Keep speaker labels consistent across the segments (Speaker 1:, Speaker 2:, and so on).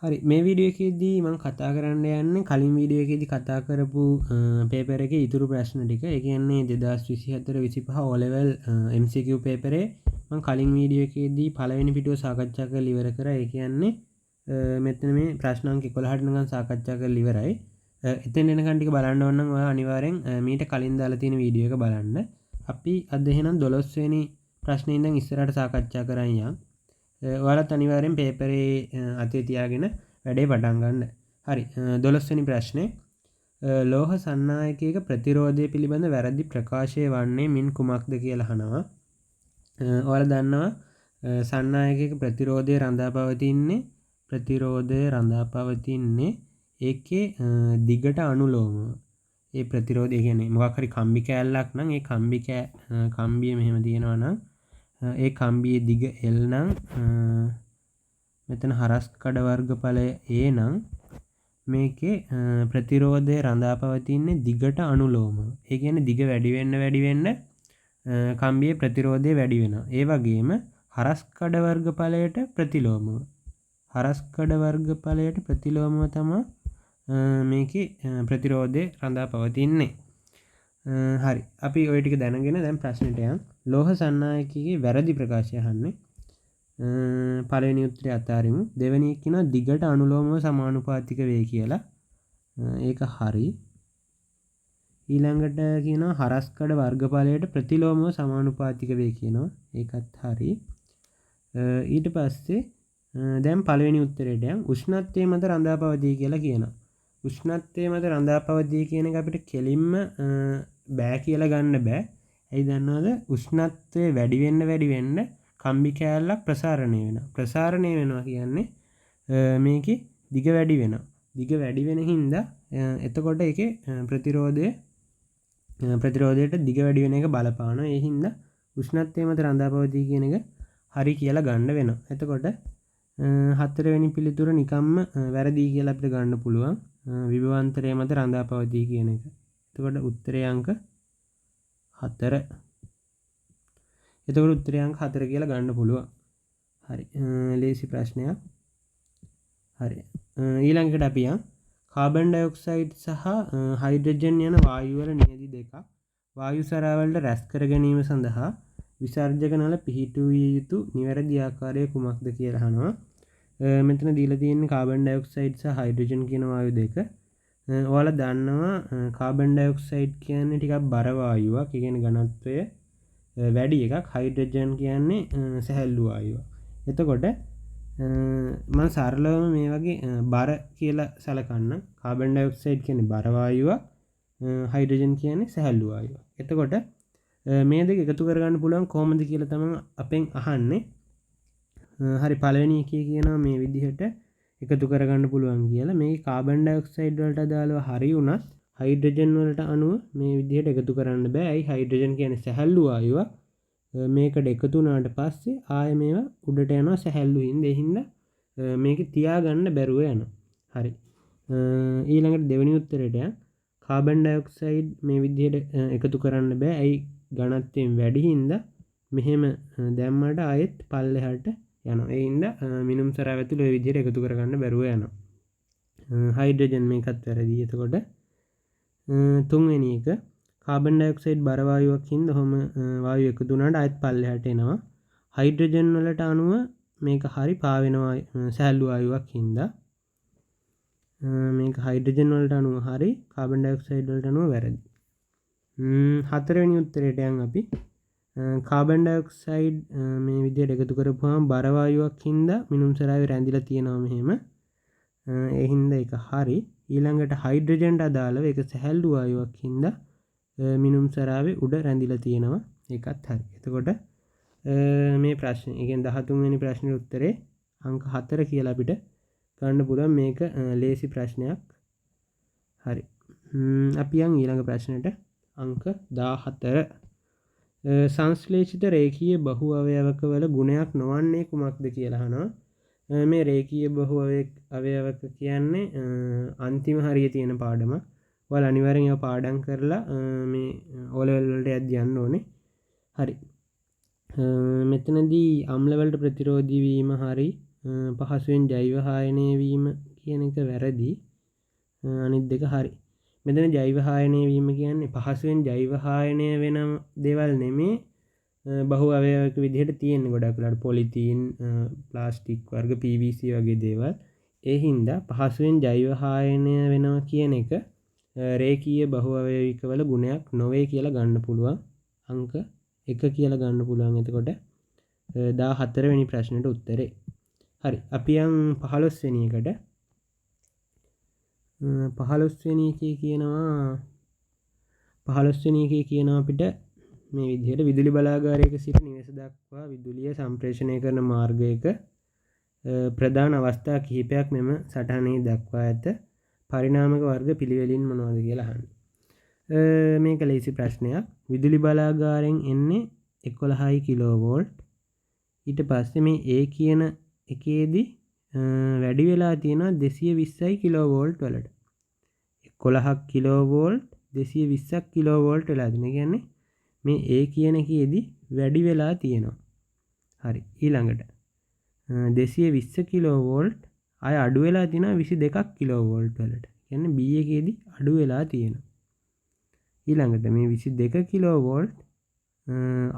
Speaker 1: හරි මේ වීඩියෝ එකේදී මම කතා කරන්න යන්නේ කලින් වීඩියෝ එකේදී කතා කරපු පේපර් එකේ ඉතුරු ප්‍රශ්න ටික. ඒ කියන්නේ 2024 25 O level MCQ පේපරේ මම කලින් වීඩියෝ එකේදී පළවෙනි පිටුව සාකච්ඡා කරලා ඉවර කරා. ඒ කියන්නේ මෙතන මේ ප්‍රශ්න අංක 11ට නිකන් සාකච්ඡා කරලා ඉවරයි. එතෙන් එනකන් ටික බලන්න ඕන නම් ඔයා අනිවාර්යෙන් මීට කලින් දාලා තියෙන වීඩියෝ එක බලන්න. අපි අද එහෙනම් 12 වෙනි ප්‍රශ්නේ ඉඳන් ඉස්සරහට සාකච්ඡා කරන් යමු. ඔයාලත් අනිවාර්යෙන් පේපරේ අතේ තියාගෙන වැඩේ පටන් ගන්න. හරි 12 වෙනි ප්‍රශ්නේ ලෝහ සන්නායකයක ප්‍රතිරෝධය පිළිබඳ වැරදි ප්‍රකාශය වන්නේ මින් කුමක්ද කියලා අහනවා. ඔයාලා දන්නවා සන්නායකයක ප්‍රතිරෝධය රඳා පවතින්නේ ඒකේ දිගට අනුලෝමව. ඒ ප්‍රතිරෝධය කියන්නේ මොකක් හරි කම්බි කෑල්ලක් නම් ඒ කම්බිය මෙහෙම තියෙනවා නම් ඒ කම්බියේ දිග L නම් මෙතන හරස් කඩ වර්ගඵලය A නම් මේකේ ප්‍රතිරෝධය රඳා පවතින්නේ දිගට අනුලෝමව. ඒ කියන්නේ දිග වැඩි වෙන්න කම්බියේ ප්‍රතිරෝධය වැඩි වෙනවා. ඒ වගේම හරස් කඩ වර්ගඵලයට ප්‍රතිලෝමව. හරස් කඩ වර්ගඵලයට ප්‍රතිලෝමව තමයි මේකේ ප්‍රතිරෝධය රඳා පවතින්නේ. හරි අපි ඔය ටික දැනගෙන දැන් ප්‍රශ්නෙට යමු. ලෝහ සන්නායකයේ වැරදි ප්‍රකාශය අහන්නේ. පළවෙනි උත්තරය අතාරිමු. දෙවෙනි එක කියනවා දිගට අනුලෝමව සමානුපාතික වේ කියලා. ඒක හරි. ඊළඟට කියනවා හරස්කඩ වර්ගඵලයට ප්‍රතිලෝමව සමානුපාතික වේ කියනවා. ඒකත් හරි. ඊට පස්සේ දැන් පළවෙනි උත්තරයට යමු. උෂ්ණත්වයේ මත රඳා පවතී කියලා කියනවා. උෂ්ණත්වයේ මත රඳා පවතී කියන එක අපිට කෙලින්ම බෑ කියලා ගන්න බෑ. ඇයි දන්නවද? උෂ්ණත්වය වැඩි වෙන්න කම්බි කෑල්ලක් ප්‍රසාරණය වෙනවා. ප්‍රසාරණය වෙනවා කියන්නේ මේකේ දිග වැඩි වෙනවා. දිග වැඩි වෙන හින්දා එතකොට ඒකේ ප්‍රතිරෝධයට දිග වැඩි වෙන එක බලපානවා. ඒ හින්දා උෂ්ණත්වයේ මත රඳා පවතී කියන එක හරි කියලා ගන්න වෙනවා. එතකොට හතරවෙනි පිළිතුර නිකම්ම වැරදි කියලා අපිට ගන්න පුළුවන්. විභවාන්තරයේ මත රඳා පවතී කියන එක. එතකොට උත්තරේ අංක 4. එතකොට උත්තරේ අංක 4 කියලා ගන්න පුළුවන්. හරි. ලේසි ප්‍රශ්නයක්. හරි. ඊළඟට අපි යන් කාබන් ඩයොක්සයිඩ් සහ හයිඩ්‍රජන් යන වායු වල නියැදි දෙකක් වායු සරාවලට රැස් කර ගැනීම සඳහා විසර්ජක නල පිහිටුවිය යුතු නිවැරදි ආකාරය කුමක්ද කියලා අහනවා. මෙතන දීලා තියෙන්නේ කාබන් ඩයොක්සයිඩ් සහ හයිඩ්‍රජන් කියන වායු දෙක. ඔයාලා දන්නවා කාබන් ඩයොක්සයිඩ් කියන්නේ ටිකක් බර වායුවක්. ඒ කියන්නේ ඝනත්වය වැඩි එකක්. හයිඩ්‍රජන් කියන්නේ සැහැල්ලු වායුවක්. එතකොට මම සරලවම මේ වගේ බර කියලා සලකන්න. කාබන් ඩයොක්සයිඩ් කියන්නේ බර වායුවක්. හයිඩ්‍රජන් කියන්නේ සැහැල්ලු වායුවක්. එතකොට මේ දෙක එකතු කරගන්න පුළුවන් කොහොමද කියලා තමයි අපෙන් අහන්නේ. හරි පළවෙනි එකේ කියනවා මේ විදිහට එකතු කරගන්න පුළුවන් කියලා. මේ කාබන් ඩයොක්සයිඩ් වලට අදාළව හරි වුණත් හයිඩ්‍රජන් වලට අනුව මේ විදිහට එකතු කරන්න බෑ. ඇයි? හයිඩ්‍රජන් කියන්නේ සැහැල්ලු වායුවක්. මේකට එකතු වුණාට පස්සේ ආයෙ මේවා උඩට යනවා සැහැල්ලු හින්දා. ඒ හින්දා මේක තියාගන්න බැරුව යනවා. හරි. ඊළඟට දෙවෙනි උත්තරේට කාබන් ඩයොක්සයිඩ් මේ විදිහට එකතු කරන්න බෑ. ඇයි? ඝනත්වයෙන් වැඩි හින්දා මෙහෙම දැම්මට ආයෙත් පල්ලෙහාට යනවා. ඒ හින්දා මිනුම් සරාව ඇතුළේ ওই විදිහට එකතු කරගන්න බැරුව යනවා. හයිඩ්‍රජන් මේකත් වැරදි. එතකොට තුන්වෙනි එක කාබන් ඩයොක්සයිඩ් බර වායුවක් හින්දා ඔහම වායුව එකතු වුණාට ආයෙත් පල්ලෙහාට එනවා. හයිඩ්‍රජන් වලට අනුව මේක හරි පාවෙනවා සැහැල්ලු වායුවක් හින්දා. මේක හයිඩ්‍රජන් වලට අනුව හරි කාබන් ඩයොක්සයිඩ් වලට අනුව වැරදි. හතරවෙනි උත්තරයට යන් අපි කාබන් ඩයොක්සයිඩ් මේ විදිහට එකතු කරපුවාම බර වායුවක් හින්දා මිනුම් සරාවේ රැඳිලා තියෙනවා මෙහෙම. ඒ හින්දා ඒක හරි. ඊළඟට හයිඩ්‍රජන්ට අදාළව ඒක සැහැල්ලු වායුවක් හින්දා මිනුම් සරාවේ උඩ රැඳිලා තියෙනවා. ඒකත් හරි. එතකොට මේ ප්‍රශ්නේ, ඒ කියන්නේ 13 වෙනි ප්‍රශ්නේ උත්තරේ අංක 4 කියලා අපිට ගන්න පුළුවන්. මේක ලේසි ප්‍රශ්නයක්. හරි. අපි යන් ඊළඟ ප්‍රශ්නෙට. අංක 14. සංශ්ලේෂිත රේඛීය බහු අවයවක වල ගුණයක් නොවන්නේ කුමක්ද කියලා අහනවා. මේ රේඛීය බහු අවයවක කියන්නේ අන්තිම හරිය තියෙන පාඩම. ඔයාලා අනිවාර්යෙන් ඒවා පාඩම් කරලා මේ O level වලට යද්දී යන්න ඕනේ. හරි. මෙතනදී අම්ල වලට ප්‍රතිරෝධී වීම හරි පහසුවෙන් ජෛව හායනය වීම කියන එක වැරදි. අනිත් දෙක හරි. මෙතන ජෛව හායනය වීම කියන්නේ පහසුවෙන් ජෛව හායනය වෙන දේවල් නෙමේ, බහු අවයවක විදිහට තියෙන ගොඩක් වෙලාවට පොලිතීන්, ප්ලාස්ටික් වර්ග, PVC වගේ දේවල්. ඒ හින්දා පහසුවෙන් ජෛව හායනය වෙනවා කියන එක රේඛීය බහු අවයවික වල ගුණයක් නොවේ කියලා ගන්න පුළුවන්. අංක 1 කියලා ගන්න පුළුවන්. එතකොට 14 වෙනි ප්‍රශ්නෙට උත්තරේ. හරි. අපි යන් 15 වෙනි එකට. 15 වෙනි එකේ කියනවා අපිට මේ විදිහට විදුලි බලාගාරයක සිට නිවස දක්වා විදුලිය සම්ප්‍රේෂණය කරන මාර්ගයක ප්‍රධාන අවස්ථා කිහිපයක් මෙම සටහනේ දක්වා ඇත. පරිණාමක වර්ග පිළිවෙලින් මොනවද කියලා අහන්නේ. මේක ලේසි ප්‍රශ්නයක්. විදුලි බලාගාරයෙන් එන්නේ 11 කිලෝවෝල්ට්. ඊට පස්සේ මේ A කියන එකේදී වැඩි වෙලා තියෙනවා 220 කිලෝවෝල්ට් වලට. 11ක් කිලෝවෝල්ට් 220ක් කිලෝවෝල්ට් වෙලා තියෙනවා. කියන්නේ මේ A කියන එකේදී වැඩි වෙලා තියෙනවා. හරි. ඊළඟට 220 කිලෝවෝල්ට් අය අඩු වෙලා තියෙනවා 22ක් කිලෝවෝල්ට් වලට. කියන්නේ B එකේදී අඩු වෙලා තියෙනවා. ඊළඟට මේ 22 කිලෝවෝල්ට්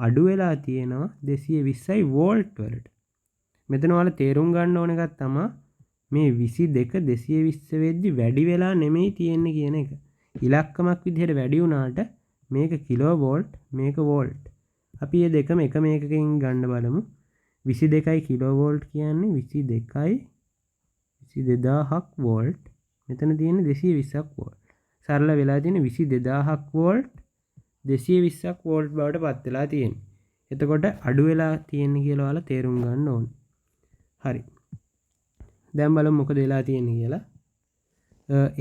Speaker 1: අඩු වෙලා තියෙනවා 220 වෝල්ට් වලට. මෙතන ඔයාලා තේරුම් ගන්න ඕන එකක් තමයි මේ 22 220 වෙද්දි වැඩි වෙලා නෙමෙයි තියෙන්නේ කියන එක. ඉලක්කමක් විදිහට වැඩි වුණාට මේක කිලෝවෝල්ට්, මේක වෝල්ට්. අපි මේ දෙකම එක මේකකින් ගන්න බලමු. 22යි කිලෝවෝල්ට් කියන්නේ 22000ක් වෝල්ට්. මෙතන තියෙන්නේ 220ක් වෝල්ට්. සරල වෙලා තියෙන්නේ 22000ක් වෝල්ට් 220ක් වෝල්ට් බවට පත් වෙලා තියෙන්නේ. එතකොට අඩු වෙලා තියෙන්නේ කියලා ඔයාලා තේරුම් ගන්න ඕනේ. හරි. දැන් බලමු මොකද වෙලා තියෙන්නේ කියලා.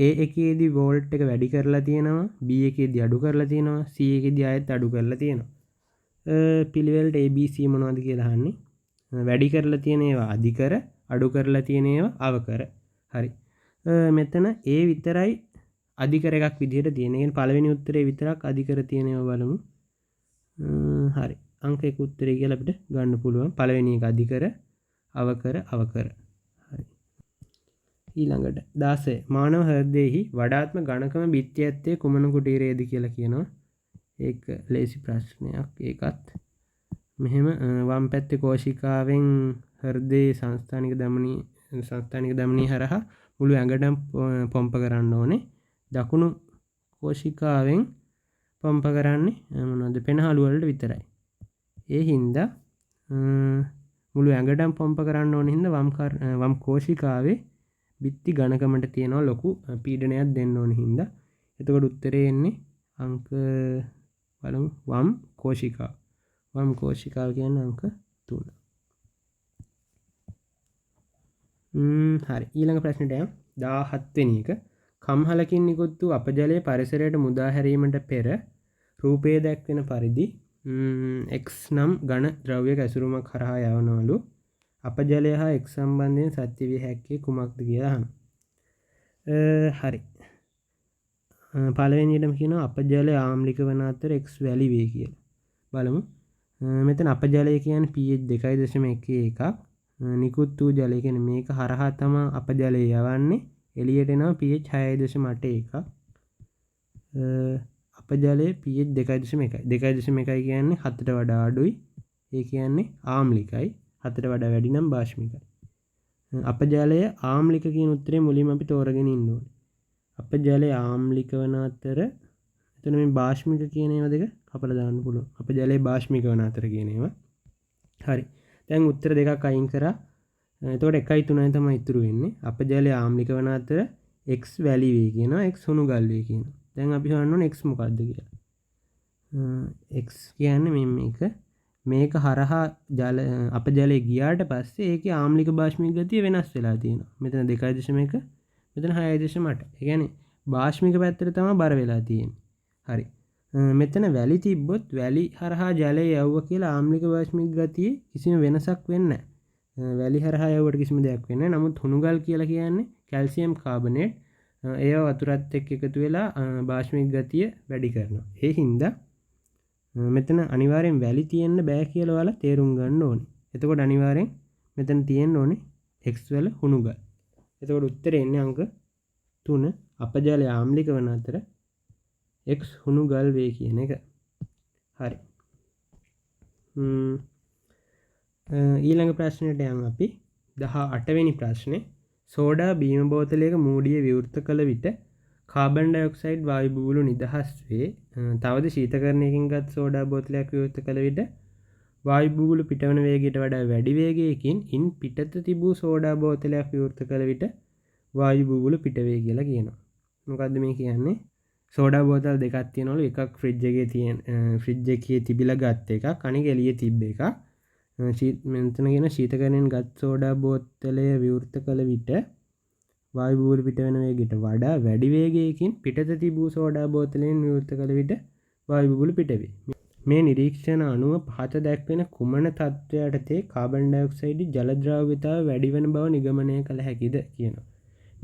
Speaker 1: A එකේදී වෝල්ට් එක වැඩි කරලා තියෙනවා, B එකේදී අඩු කරලා තියෙනවා, C එකේදී ආයෙත් අඩු කරලා තියෙනවා. පිළිවෙලට ABC මොනවද කියලා අහන්නේ. වැඩි කරලා තියෙන ඒවා අධිකර, අඩු කරලා තියෙන ඒවා අවකර. හරි. මෙතන A විතරයි අධිකර එකක් විදිහට තියෙන. ඒ කියන්නේ පළවෙනි උත්තරේ විතරක් අධිකර තියෙන ඒවා බලමු. හරි. අංක 1 උත්තරේ කියලා අපිට ගන්න පුළුවන්. පළවෙනි එක අධිකර, අවකර, අවකර. හරි. ඊළඟට 16 මානව හෘදයෙහි වඩාත්ම ඝනකම බිත්තිය ඇත්තේ කුමන කුටීරයේද කියලා කියනවා. ඒක ලේසි ප්‍රශ්නයක්. ඒකත් මෙහෙම වම් පැත්තේ කෝෂිකාවෙන් හෘදයේ සංස්ථානික ධමනී හරහා මුළු ඇඟටම පොම්ප කරන්න ඕනේ. දකුණු කෝෂිකාවෙන් පොම්ප කරන්නේ මොනවද? පෙනහළු වලට විතරයි. ඒ හින්දා මුළු ඇඟටම පොම්ප කරන්න ඕන හින්දා වම් කෝෂිකාවේ බිත්ති ඝනකමට තියෙනවා ලොකු පීඩනයක් දෙන්න ඕන හින්දා. එතකොට උත්තරේ එන්නේ අංක බලමු වම් කෝෂිකාව. වම් කෝෂිකාව කියන්නේ අංක 3. හරි. ඊළඟ ප්‍රශ්නෙට යමු. 17 වෙනි එක. කම්හලකින් නිකුත් වූ අපජලය පරිසරයට මුදා හැරීමට පෙර රූපයේ දැක්වෙන පරිදි X නම් ඝන ද්‍රව්‍යක ඇසුරුමක් කරහා යවනවලු. අපජලය හා X සම්බන්ධයෙන් සත්‍ය විය හැක්කේ කුමක්ද කියලා අහනවා. හරි. පළවෙනියටම කියනවා අපජලය ආම්ලික වන අතර X වැලි වේ කියලා. බලමු. මෙතන අපජලය කියන්නේ pH 2.11ක්. නිකුත් වූ ජලය කියන්නේ මේක හරහා තමයි අපජලය යවන්නේ. එළියට එනවා pH 6.81ක්. අපජලයේ pH 2.1යි. 2.1යි කියන්නේ 7ට වඩා අඩුයි. ඒ කියන්නේ ආම්ලිකයි. 7ට වඩා වැඩි නම් බාෂ්මිකයි. අපජලය ආම්ලික කියන උත්තරේ මුලින්ම අපි තෝරගෙන ඉන්න ඕනේ. අපජලය ආම්ලික වන අතර එතන මේ බාෂ්මික කියන ඒවා දෙක කපලා දාන්න පුළුවන්. අපජලය බාෂ්මික වන අතර කියන ඒවා. හරි. දැන් උත්තර දෙකක් අයින් කරා. එතකොට 1යි 3යි තමයි ඉතුරු වෙන්නේ. අපජලය ආම්ලික වන අතර X වැලි වේ කියනවා, X හුණු ගල් වේ කියනවා. දැන් අපි හොයන්න ඕනේ X මොකක්ද කියලා. X කියන්නේ මේක හරහා අපජලය ගියාට පස්සේ ඒකේ ආම්ලික බාෂ්මික ගතිය වෙනස් වෙලා තියෙනවා. මෙතන 2.1, මෙතන 6.8. ඒ කියන්නේ බාෂ්මික පැත්තට තමයි බර වෙලා තියෙන්නේ. හරි. මෙතන වැලි තිබ්බොත් වැලි හරහා ජලය යවුවා කියලා ආම්ලික බාෂ්මික ගතියේ කිසිම වෙනසක් වෙන්නේ නැහැ. වැලි හරහා යවුවට කිසිම දෙයක් වෙන්නේ නැහැ. නමුත් හුණුගල් කියලා කියන්නේ කැල්සියම් කාබනේට්. ඒවා වතුරත් එක්ක එකතු වෙලා බාෂ්මික ගතිය වැඩි කරනවා. ඒ හින්දා මෙතන අනිවාර්යෙන් වැලි තියෙන්න බෑ කියලා ඔයාලා තේරුම් ගන්න ඕනේ. එතකොට අනිවාර්යෙන් මෙතන තියෙන්න ඕනේ x වල හුණු ගල්. එතකොට උත්තරේ එන්නේ අංක 3 අපජලය ආම්ලික වන අතර x හුණු ගල් වේ කියන එක. හරි. ඊළඟ ප්‍රශ්නයට යමු අපි. 18 වෙනි ප්‍රශ්නේ. සෝඩා බීම බෝතලයක මූඩිය විවෘත කළ විට කාබන් ඩයොක්සයිඩ් වායු බුබුලු නිදහස් වේ. තවද ශීතකරණයකින් ගත් සෝඩා බෝතලයක් විවෘත කළ විට වායු බුබුලු පිටවන වේගයට වඩා වැඩි වේගයකින් ඉන් පිටත තිබූ සෝඩා බෝතලයක් විවෘත කළ විට වායු බුබුලු පිට වේ කියලා කියනවා. මොකද්ද මේ කියන්නේ? සෝඩා බෝතල් දෙකක් තියෙනවලු. එකක් ෆ්‍රිජ් එකේ තිබිලා ගත්ත එකක්, අනික එළියේ තිබ්බ එකක්. මෙතන කියන ශීතකරණයෙන් ගත් සෝඩා බෝතලය විවෘත කළ විට වායු බුබුලු පිට වෙන වේගයට වඩා වැඩි වේගයකින් පිටත තිබූ සෝඩා බෝතලයෙන් විවෘත කළ විට වායු බුබුලු පිට වේ. මේ නිරීක්ෂණ අනුව පහත දැක්වෙන කුමන තත්ත්වයට තේ කාබන් ඩයොක්සයිඩ් ජල ද්‍රව්‍යතාව වැඩි වෙන බව නිගමනය කළ හැකිද කියනවා.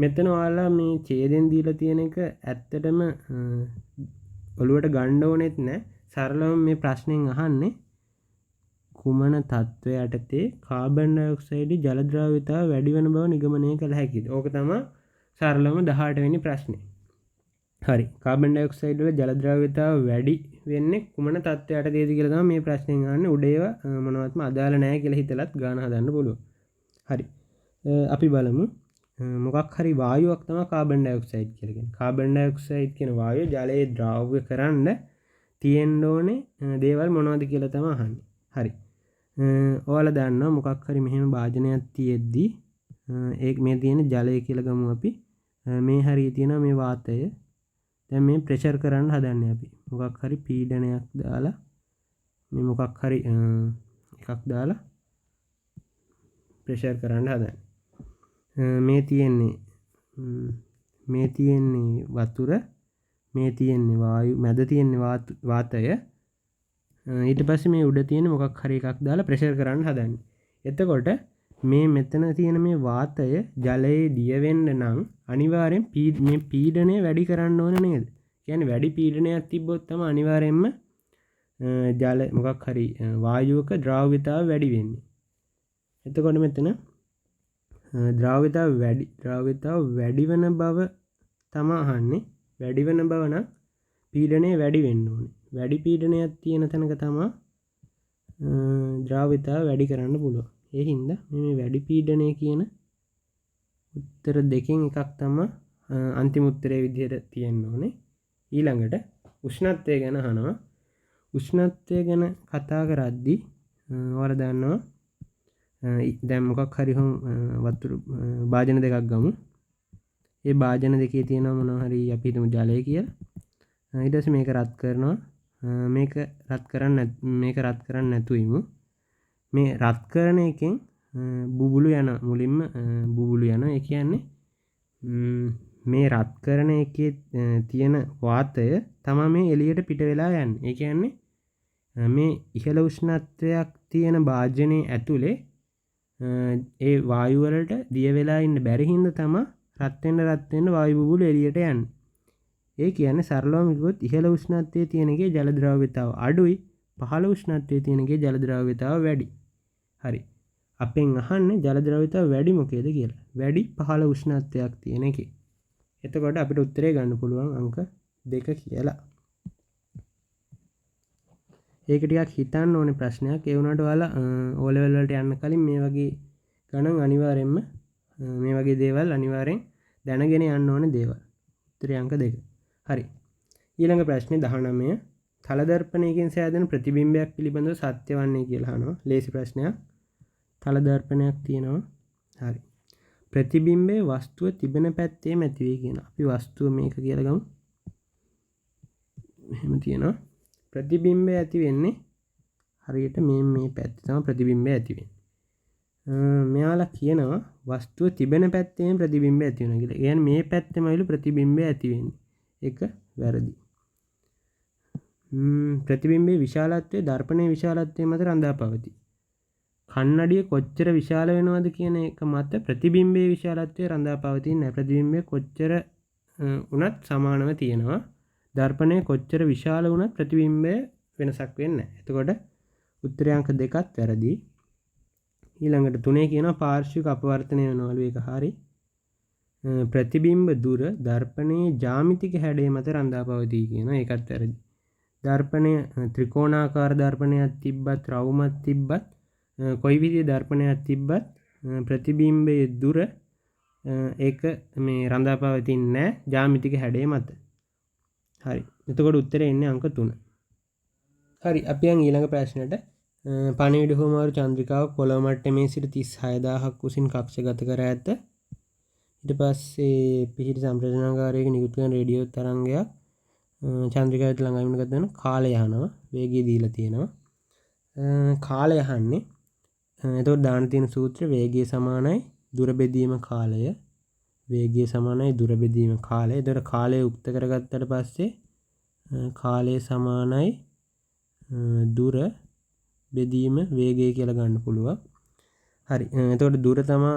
Speaker 1: මෙතන ඔයාලා මේ ඡේදයෙන් දීලා තියෙන එක ඇත්තටම ඔළුවට ගන්න ඕනෙත් නැහැ. සරලවම මේ ප්‍රශ්نين අහන්නේ කුමන තත්ත්වයටතේ කාබන් ඩයොක්සයිඩ් ජල ද්‍රව්‍යතාව වැඩි වෙන බව නිගමනය කළ හැකිද? ඕක තමයි සරලවම 18 වෙනි ප්‍රශ්නේ. හරි. කාබන් ඩයොක්සයිඩ් වල ජල ද්‍රව්‍යතාව වැඩි වෙන්නේ කුමන තත්ත්වයටදේද කියලා තමයි මේ ප්‍රශ්نين අහන්නේ. උඩ ඒවා මොනවත්ම අදාළ නැහැ කියලා හිතලත් ගාන හදන්න පුළුවන්. හරි. අපි බලමු. මොකක් හරි වායුවක් තමයි කාබන් ඩයොක්සයිඩ් කියලා කියන්නේ. කාබන් ඩයොක්සයිඩ් කියන වායුව ජලයේ ද්‍රව්‍ය කරන්න තියෙන්න ඕනේ දේවල් මොනවද කියලා තමයි අහන්නේ. හරි. ඔයාලා දන්නවා මොකක් හරි මෙහෙම භාජනයක් තියෙද්දි මේ තියෙන ජලය කියලා ගමු අපි. මේ හරිය තියෙනවා මේ වාතය. දැන් මේ ප්‍රෙෂර් කරන්න හදන්නේ අපි. මොකක් හරි පීඩනයක් දාලා මේ මොකක් හරි එකක් දාලා ප්‍රෙෂර් කරන්න හදන්නේ. මේ තියෙන්නේ වතුර, මේ තියෙන්නේ වායු, මැද තියෙන්නේ වාතය. ඊට පස්සේ මේ උඩ තියෙන මොකක් හරි එකක් දාලා ප්‍රෙෂර් කරන්න හදන්නේ. එතකොට මේ මෙතන තියෙන මේ වාතය ජලයේ දිය වෙන්න නම් අනිවාර්යෙන් මේ පීඩනය වැඩි කරන්න ඕන නේද? කියන්නේ වැඩි පීඩනයක් තිබ්බොත් තමයි අනිවාර්යෙන්ම ජල මොකක් හරි වායුවක ද්‍රව්‍යතාව වැඩි වෙන්නේ. එතකොට මෙතන ද්‍රව්‍යතාව වැඩි වෙන බව තමයි අහන්නේ. වැඩි වෙන බව නම් පීඩනය වැඩි වෙන්න ඕනේ. වැඩි පීඩනයක් තියෙන තැනක තමයි ද්‍රව්‍යතාව වැඩි කරන්න පුළුවන්. ඒ හින්දා මේ වැඩි පීඩනය කියන උත්තර දෙකෙන් එකක් තමයි අන්තිම උත්තරයේ විදිහට තියෙන්න ඕනේ. ඊළඟට උෂ්ණත්වය ගැන අහනවා. උෂ්ණත්වය ගැන කතා කරද්දී ඔයාලා දන්නවා දැන් මොකක් හරි වතුර භාජන දෙකක් ගමු. ඒ භාජන දෙකේ තියෙනවා මොනවා හරි අපි හිතමු ජලය කියලා. ඊට පස්සේ මේක රත් කරනවා. මේක රත් කරන්න නැතුවෙමු. මේ රත් කරන එකෙන් බුබුලු යන මුලින්ම බුබුලු යන. ඒ කියන්නේ මේ රත් කරන එකේ තියෙන වාතය තමයි මේ එළියට පිට වෙලා යන්නේ. ඒ කියන්නේ මේ ඉහළ උෂ්ණත්වයක් තියෙන භාජනයේ ඇතුලේ ඒ වායු වලට දිය වෙලා ඉන්න බැරි හින්දා තමයි රත් වෙන්න වායු බුබුලු එළියට යන්නේ. ඒ කියන්නේ සරලවම කිව්වොත් ඉහළ උෂ්ණත්වයේ තියෙන එකේ ජල ද්‍රව්‍යතාව අඩුයි, පහළ උෂ්ණත්වයේ තියෙන එකේ ජල ද්‍රව්‍යතාව වැඩි. හරි. අපෙන් අහන්නේ ජල ද්‍රව්‍යතාව වැඩි මොකේද කියලා. වැඩි පහළ උෂ්ණත්වයක් තියෙන එකේ. එතකොට අපිට උත්තරේ ගන්න පුළුවන් අංක 2 කියලා. ඒක ටිකක් හිතන්න ඕනේ ප්‍රශ්නයක්. ඒ වුණාට ඔයාලා O level වලට යන්න කලින් මේ වගේ ගණන් අනිවාර්යෙන්ම මේ වගේ දේවල් අනිවාර්යෙන් දැනගෙන යන්න ඕනේ දේවල්. උත්තරේ අංක 2. හරි. ඊළඟ ප්‍රශ්නේ 19. තල දර්පණයකින් සෑදෙන ප්‍රතිබිම්බයක් පිළිබඳව සත්‍ය වන්නේ කියලා අහනවා. ලේසි ප්‍රශ්නයක්. තල දර්පණයක් තියෙනවා. හරි. ප්‍රතිබිම්බයේ වස්තුව තිබෙන පැත්තේම ඇති වෙයි කියන. අපි වස්තුව මේක කියලා ගමු. එහෙම තියෙනවා. ප්‍රතිබිම්බය ඇති වෙන්නේ හරියට මේ පැත්තේ තමයි ප්‍රතිබිම්බය ඇති වෙන්නේ. මෙයාලා කියනවා වස්තුව තිබෙන පැත්තේම ප්‍රතිබිම්බය ඇති වෙනවා කියලා. කියන්නේ මේ පැත්තෙමයිලු ප්‍රතිබිම්බය ඇති වෙන්නේ. ඒක වැරදි. ප්‍රතිබිම්බයේ විශාලත්වය දර්පණයේ විශාලත්වය මත රඳා පවතී. කන්නඩිය කොච්චර විශාල වෙනවද කියන එක මත ප්‍රතිබිම්බයේ විශාලත්වය රඳා පවතින්නේ නැහැ. ප්‍රතිබිම්බය කොච්චර උනත් සමානව තියෙනවා. දර්පණය කොච්චර විශාල වුණත් ප්‍රතිබිම්බය වෙනසක් වෙන්නේ නැහැ. එතකොට උත්තරය අංක 2ත් වැරදි. ඊළඟට 3 කියනවා පාර්ශ්වික අපවර්තනය වෙනවලු. ඒක හරි. ප්‍රතිබිම්බ දුර දර්පණයේ ජ්‍යාමිතික හැඩය මත රඳා පවතී කියනවා. ඒකත් වැරදි. දර්පණය ත්‍රිකෝණාකාර දර්පණයක් තිබ්බත් රවුමක් තිබ්බත් කොයි විදිහේ දර්පණයක් තිබ්බත් ප්‍රතිබිම්බයේ දුර ඒක මේ රඳා පවතින්නේ නැහැ ජ්‍යාමිතික හැඩය මත. හරි. එතකොට උත්තරේ එන්නේ අංක 3. හරි. අපි යන් ඊළඟ ප්‍රශ්නෙට. පණිවිඩ හුවමාරු චන්ද්‍රිකාව පොළොව මට්ටමේ සිට 36000ක් උසින් කක්ෂගත කර ඇත. ඊට පස්සේ පිහිටි සම්ප්‍රේෂණාගාරයක නිකුත් කරන රේඩියෝ තරංගයක් චන්ද්‍රිකාවට ළඟ වීමකට ගන්න කාලය අහනවා. වේගය දීලා තියෙනවා. කාලය අහන්නේ. එතකොට දාන තියෙන සූත්‍රය වේගය සමානයි දුර බෙදීම කාලය. වේගය සමානයි දුර බෙදීම කාලය. එතකොට කාලය උක්ත කරගත්තට පස්සේ කාලය සමානයි දුර බෙදීම වේගය කියලා ගන්න පුළුවන්. හරි. එතකොට දුර තමයි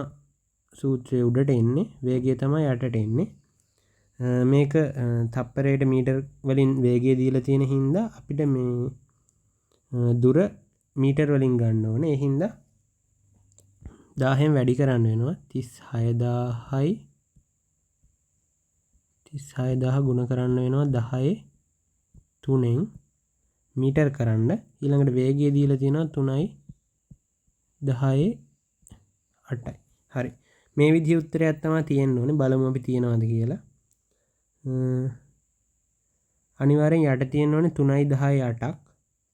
Speaker 1: සූත්‍රයේ උඩට එන්නේ. වේගය තමයි යටට එන්නේ. මේක තප්පරයට මීටර් වලින් වේගය දීලා තියෙන හින්දා අපිට මේ දුර මීටර් වලින් ගන්න ඕනේ. ඒ හින්දා 1000න් වැඩි කරන්න වෙනවා. 36000 ගුණ කරන්න වෙනවා 10 3න් මීටර් කරන්න. ඊළඟට වේගය දීලා තියෙනවා 3යි 10 8යි. හරි. මේ විදිහේ උත්තරයක් තමයි තියෙන්න ඕනේ. බලමු අපි තියනවාද කියලා. අනිවාර්යෙන් යට තියෙන්න ඕනේ 3යි 10යි 8ක්.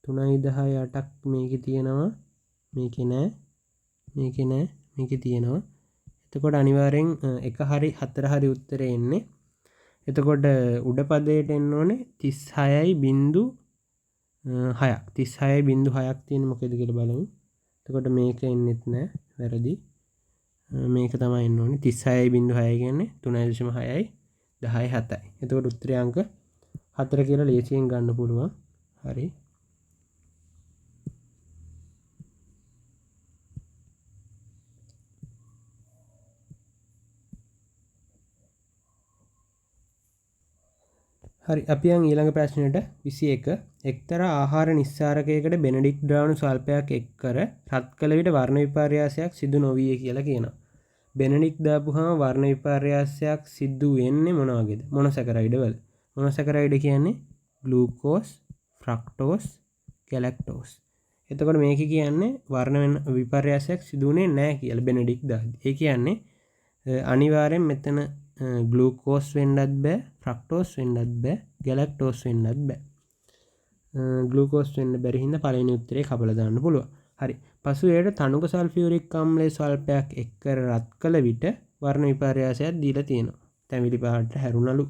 Speaker 1: 3යි 10යි 8ක් මේකේ තියෙනවා. මේකේ නෑ. මේකේ නෑ. මේකේ තියෙනවා. එතකොට අනිවාර්යෙන් එක හරි 4 හරි උත්තරේ එන්නේ. එතකොට උඩ පදයට එන්න ඕනේ 36.6ක්. 36.6ක් තියෙන්නේ මොකේද කියලා බලමු. එතකොට මේක එන්නෙත් නෑ. වැරදි. මේක තමයි එන්න ඕනේ 36.6 කියන්නේ 3.6යි 10යි 7යි. එතකොට උත්තරය අංක 4 කියලා ලේසියෙන් ගන්න පුළුවන්. හරි. හරි. අපි යන් ඊළඟ ප්‍රශ්නෙට 21. එක්තරා ආහාර නිස්සාරකයකට බෙනඩික්ට් ද්‍රාවණු ස්වල්පයක් එක් කර රත් කළ විට වර්ණ විපර්යාසයක් සිදු නොවිය කියලා කියනවා. බෙනඩික්ට් දාපුවාම වර්ණ විපර්යාසයක් සිදු වෙන්නේ මොන වගේද? මොනොසැකරයිඩ් වල. මොනොසැකරයිඩ් කියන්නේ ග්ලූකෝස්, ෆ්‍රක්ටෝස්, ගැලැක්ටෝස්. එතකොට මේක කියන්නේ වර්ණ විපර්යාසයක් සිදුුනේ නැහැ කියලා බෙනඩික්ට් දාද්දි. ඒ කියන්නේ අනිවාර්යෙන් මෙතන ග්ලූකෝස් වෙන්නත් බෑ, ෆ්‍රක්ටෝස් වෙන්නත් බෑ, ගැලැක්ටෝස් වෙන්නත් බෑ. ග්ලූකෝස් වෙන්න බැරි හින්දා පළවෙනි උත්තරේ කපලා දාන්න පුළුවන්. හරි. පසු එයට තනුක සල්ෆියුරික් අම්ලයේ ස්වල්පයක් එක් කර රත් කළ විට වර්ණ විපර්යාසයක් දීලා තියෙනවා. තැඹිලි පාට හැරුණලු.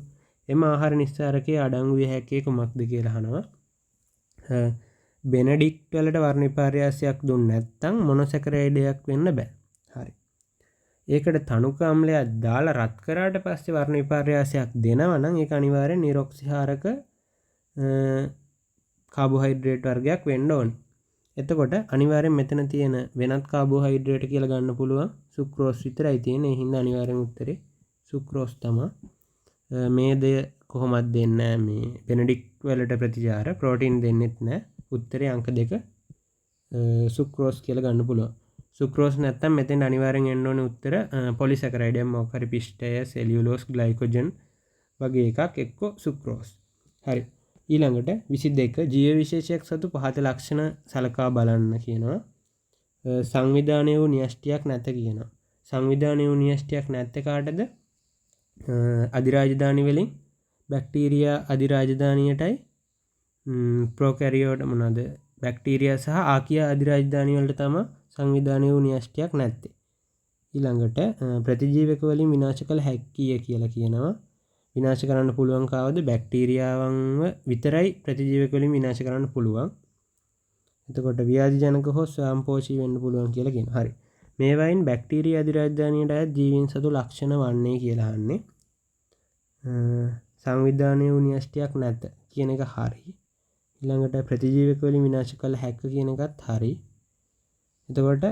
Speaker 1: එම ආහාර නිස්සාරකයේ අඩංගු විය හැකි කුමක්ද කියලා අහනවා. බෙනඩික්ට් වලට වර්ණ විපර්යාසයක් දුන්නේ නැත්නම් මොනොසැකරයිඩයක් වෙන්න බෑ. හරි. ඒකට තනුක අම්ලයක් දාලා රත් කරාට පස්සේ වර්ණ විපර්යාසයක් දෙනවා නම් ඒක අනිවාර්යෙන් නිරොක්සිහාරක කාබෝහයිඩ්‍රේට් වර්ගයක් වෙන්න ඕනේ. එතකොට අනිවාර්යෙන් මෙතන තියෙන වෙනත් කාබෝහයිඩ්‍රේට් කියලා ගන්න පුළුවන් සුක්‍රෝස් විතරයි තියෙන්නේ. ඒ හින්දා අනිවාර්යෙන් උත්තරේ සුක්‍රෝස් තමයි. මේ දෙය කොහොමද දෙන්නේ මේ බෙනඩික්ට් වලට ප්‍රතිචාර ප්‍රෝටීන් දෙන්නෙත් නැහැ. උත්තරේ අංක 2 සුක්‍රෝස් කියලා ගන්න පුළුවන්. සුක්‍රෝස් නැත්තම් මෙතෙන් අනිවාර්යෙන් එන්න ඕනේ උත්තර පොලිසැකරයිඩ් මොකක් හරි පිෂ්ඨය, සෙලියුලෝස්, ග්ලයිකෝජන් වගේ එකක් එක්ක සුක්‍රෝස්. හරි. ඊළඟට 22 ජීව විශේෂයක් සතු පහත ලක්ෂණ සලකා බලන්න කියනවා. සංවිධානය වූ න්‍යෂ්ටියක් නැත කියනවා. සංවිධානය වූ න්‍යෂ්ටියක් නැත්තේ කාටද? අධිරාජධානි වලින් බැක්ටීරියා අධිරාජධානියටයි ප්‍රොකැරියෝට මොනවාද? බැක්ටීරියා සහ ආකියා අධිරාජධානි වලට තමයි සංවිධානය වූ න්‍යෂ්ටියක් නැත්තේ. ඊළඟට ප්‍රතිජීවක වලින් විනාශ කළ හැකිය කියලා කියනවා. විනාශ කරන්න පුළුවන් කවද? බැක්ටීරියාවන්ව විතරයි ප්‍රතිජීවක වලින් විනාශ කරන්න පුළුවන්. එතකොට ව්‍යාධි ජනක හෝ ස්වයංපෝෂී වෙන්න පුළුවන් කියලා කියනවා. හරි. මේවායින් බැක්ටීරියා අධිරාජධානියට අයත් ජීවීන් සතු ලක්ෂණ වන්නේ කියලා අහන්නේ. සංවිධානය වූ න්‍යෂ්ටියක් නැත කියන එක හරි. ඊළඟට ප්‍රතිජීවක වලින් විනාශ කළ හැක කියන එකත් හරි. එතකොට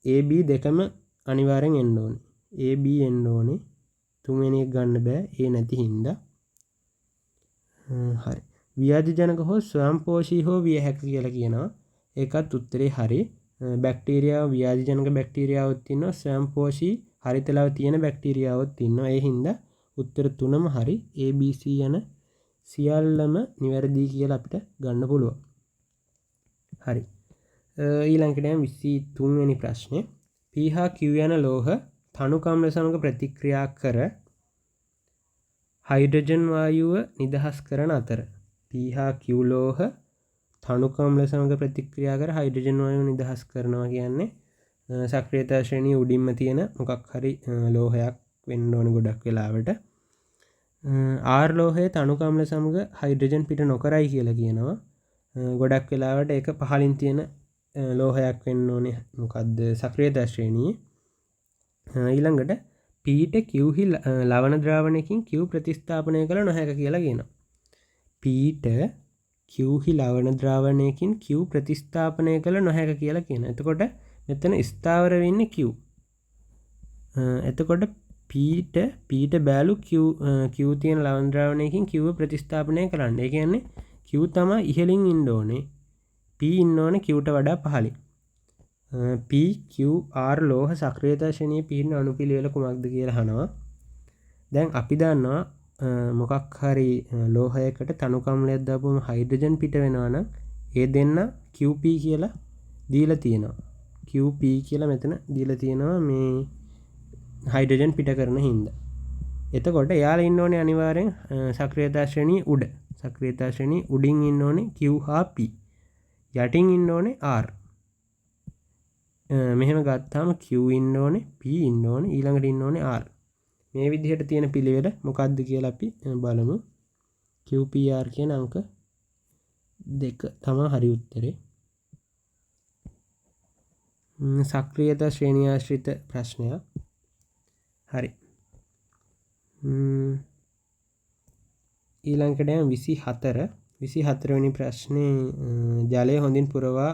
Speaker 1: AB දෙකම අනිවාර්යෙන් එන්න ඕනේ. AB එන්න ඕනේ. තුන්වෙනි එක ගන්න බෑ. ඒ නැති හින්දා. හරි. ව්‍යාධි ජනක හෝ ස්වයංපෝෂී හෝ විය හැක කියලා කියනවා. ඒකත් උත්තරේ හරි. බැක්ටීරියාව ව්‍යාධිජනක බැක්ටීරියාවක් ඉන්නවා, ස්වයංපෝෂී හරිතලව තියෙන බැක්ටීරියාවක් ඉන්නවා. ඒ හින්දා උත්තර තුනම හරි ABC යන සියල්ලම නිවැරදි කියලා අපිට ගන්න පුළුවන්. හරි. ඊළඟට යන 23 වෙනි ප්‍රශ්නේ. P හා Q යන ලෝහ තනුකම්ල සමග ප්‍රතික්‍රියා කර හයිඩ්‍රජන් වායුව නිදහස් කරන අතර P හා Q ලෝහ තනුකම්ල සමග ප්‍රතික්‍රියා කර හයිඩ්‍රජන් වායුව නිදහස් කරනවා කියන්නේ සක්‍රියතා ශ්‍රේණිය උඩින්ම තියෙන මොකක් හරි ලෝහයක් වෙන්න ඕන ගොඩක් වෙලාවට. R ලෝහයේ තනුකම්ල සමග හයිඩ්‍රජන් පිට නොකරයි කියලා කියනවා. ගොඩක් වෙලාවට ඒක පහලින් තියෙන ලෝහයක් වෙන්න ඕනේ මොකද්ද සක්‍රියතා ශ්‍රේණියේ. ඊළඟට Pට Qහි ලවණ ද්‍රාවණයකින් Q ප්‍රතිස්ථාපනය කළ නොහැක කියලා කියනවා. Pට Qහි ලවණ ද්‍රාවණයකින් Q ප්‍රතිස්ථාපනය කළ නොහැක කියලා කියනවා. එතකොට මෙතන ස්ථාවර වෙන්නේ Q. එතකොට Pට බෑලු Q තියෙන ලවණ ද්‍රාවණයකින් Q ප්‍රතිස්ථාපනය කරන්න. ඒ කියන්නේ Q තමයි ඉහළින් ඉන්න ඕනේ. P ඉන්න ඕනේ Qට වඩා පහළින්. P Q R ලෝහ සක්‍රියතා ශ්‍රේණියේ පිහිටන අණුපිළිවෙල කුමක්ද කියලා අහනවා. දැන් අපි දන්නවා මොකක් හරි ලෝහයකට තනුකම්ලයක් දාපුවම හයිඩ්‍රජන් පිට වෙනවා නම් ඒ දෙන්න QP කියලා දීලා තියෙනවා. QP කියලා මෙතන දීලා තියෙනවා මේ හයිඩ්‍රජන් පිට කරන හින්දා. එතකොට එයාලා ඉන්න ඕනේ අනිවාර්යෙන් සක්‍රියතා ශ්‍රේණියේ උඩ. සක්‍රියතා ශ්‍රේණියේ උඩින් ඉන්න ඕනේ Q හා P. යටින් ඉන්න ඕනේ R. මෙහෙම ගත්තාම Q ඉන්න ඕනේ, P ඉන්න ඕනේ, ඊළඟට ඉන්න ඕනේ R. මේ විදිහට තියෙන පිළිවෙල මොකක්ද කියලා අපි බලමු. QPR කියන අංක 2 තමයි හරි උත්තරේ. සක්‍රියතා ශ්‍රේණිය ආශ්‍රිත ප්‍රශ්නයක්. හරි. ඊළඟට 24 වෙනි ප්‍රශ්නේ ජලය හොඳින් පුරවා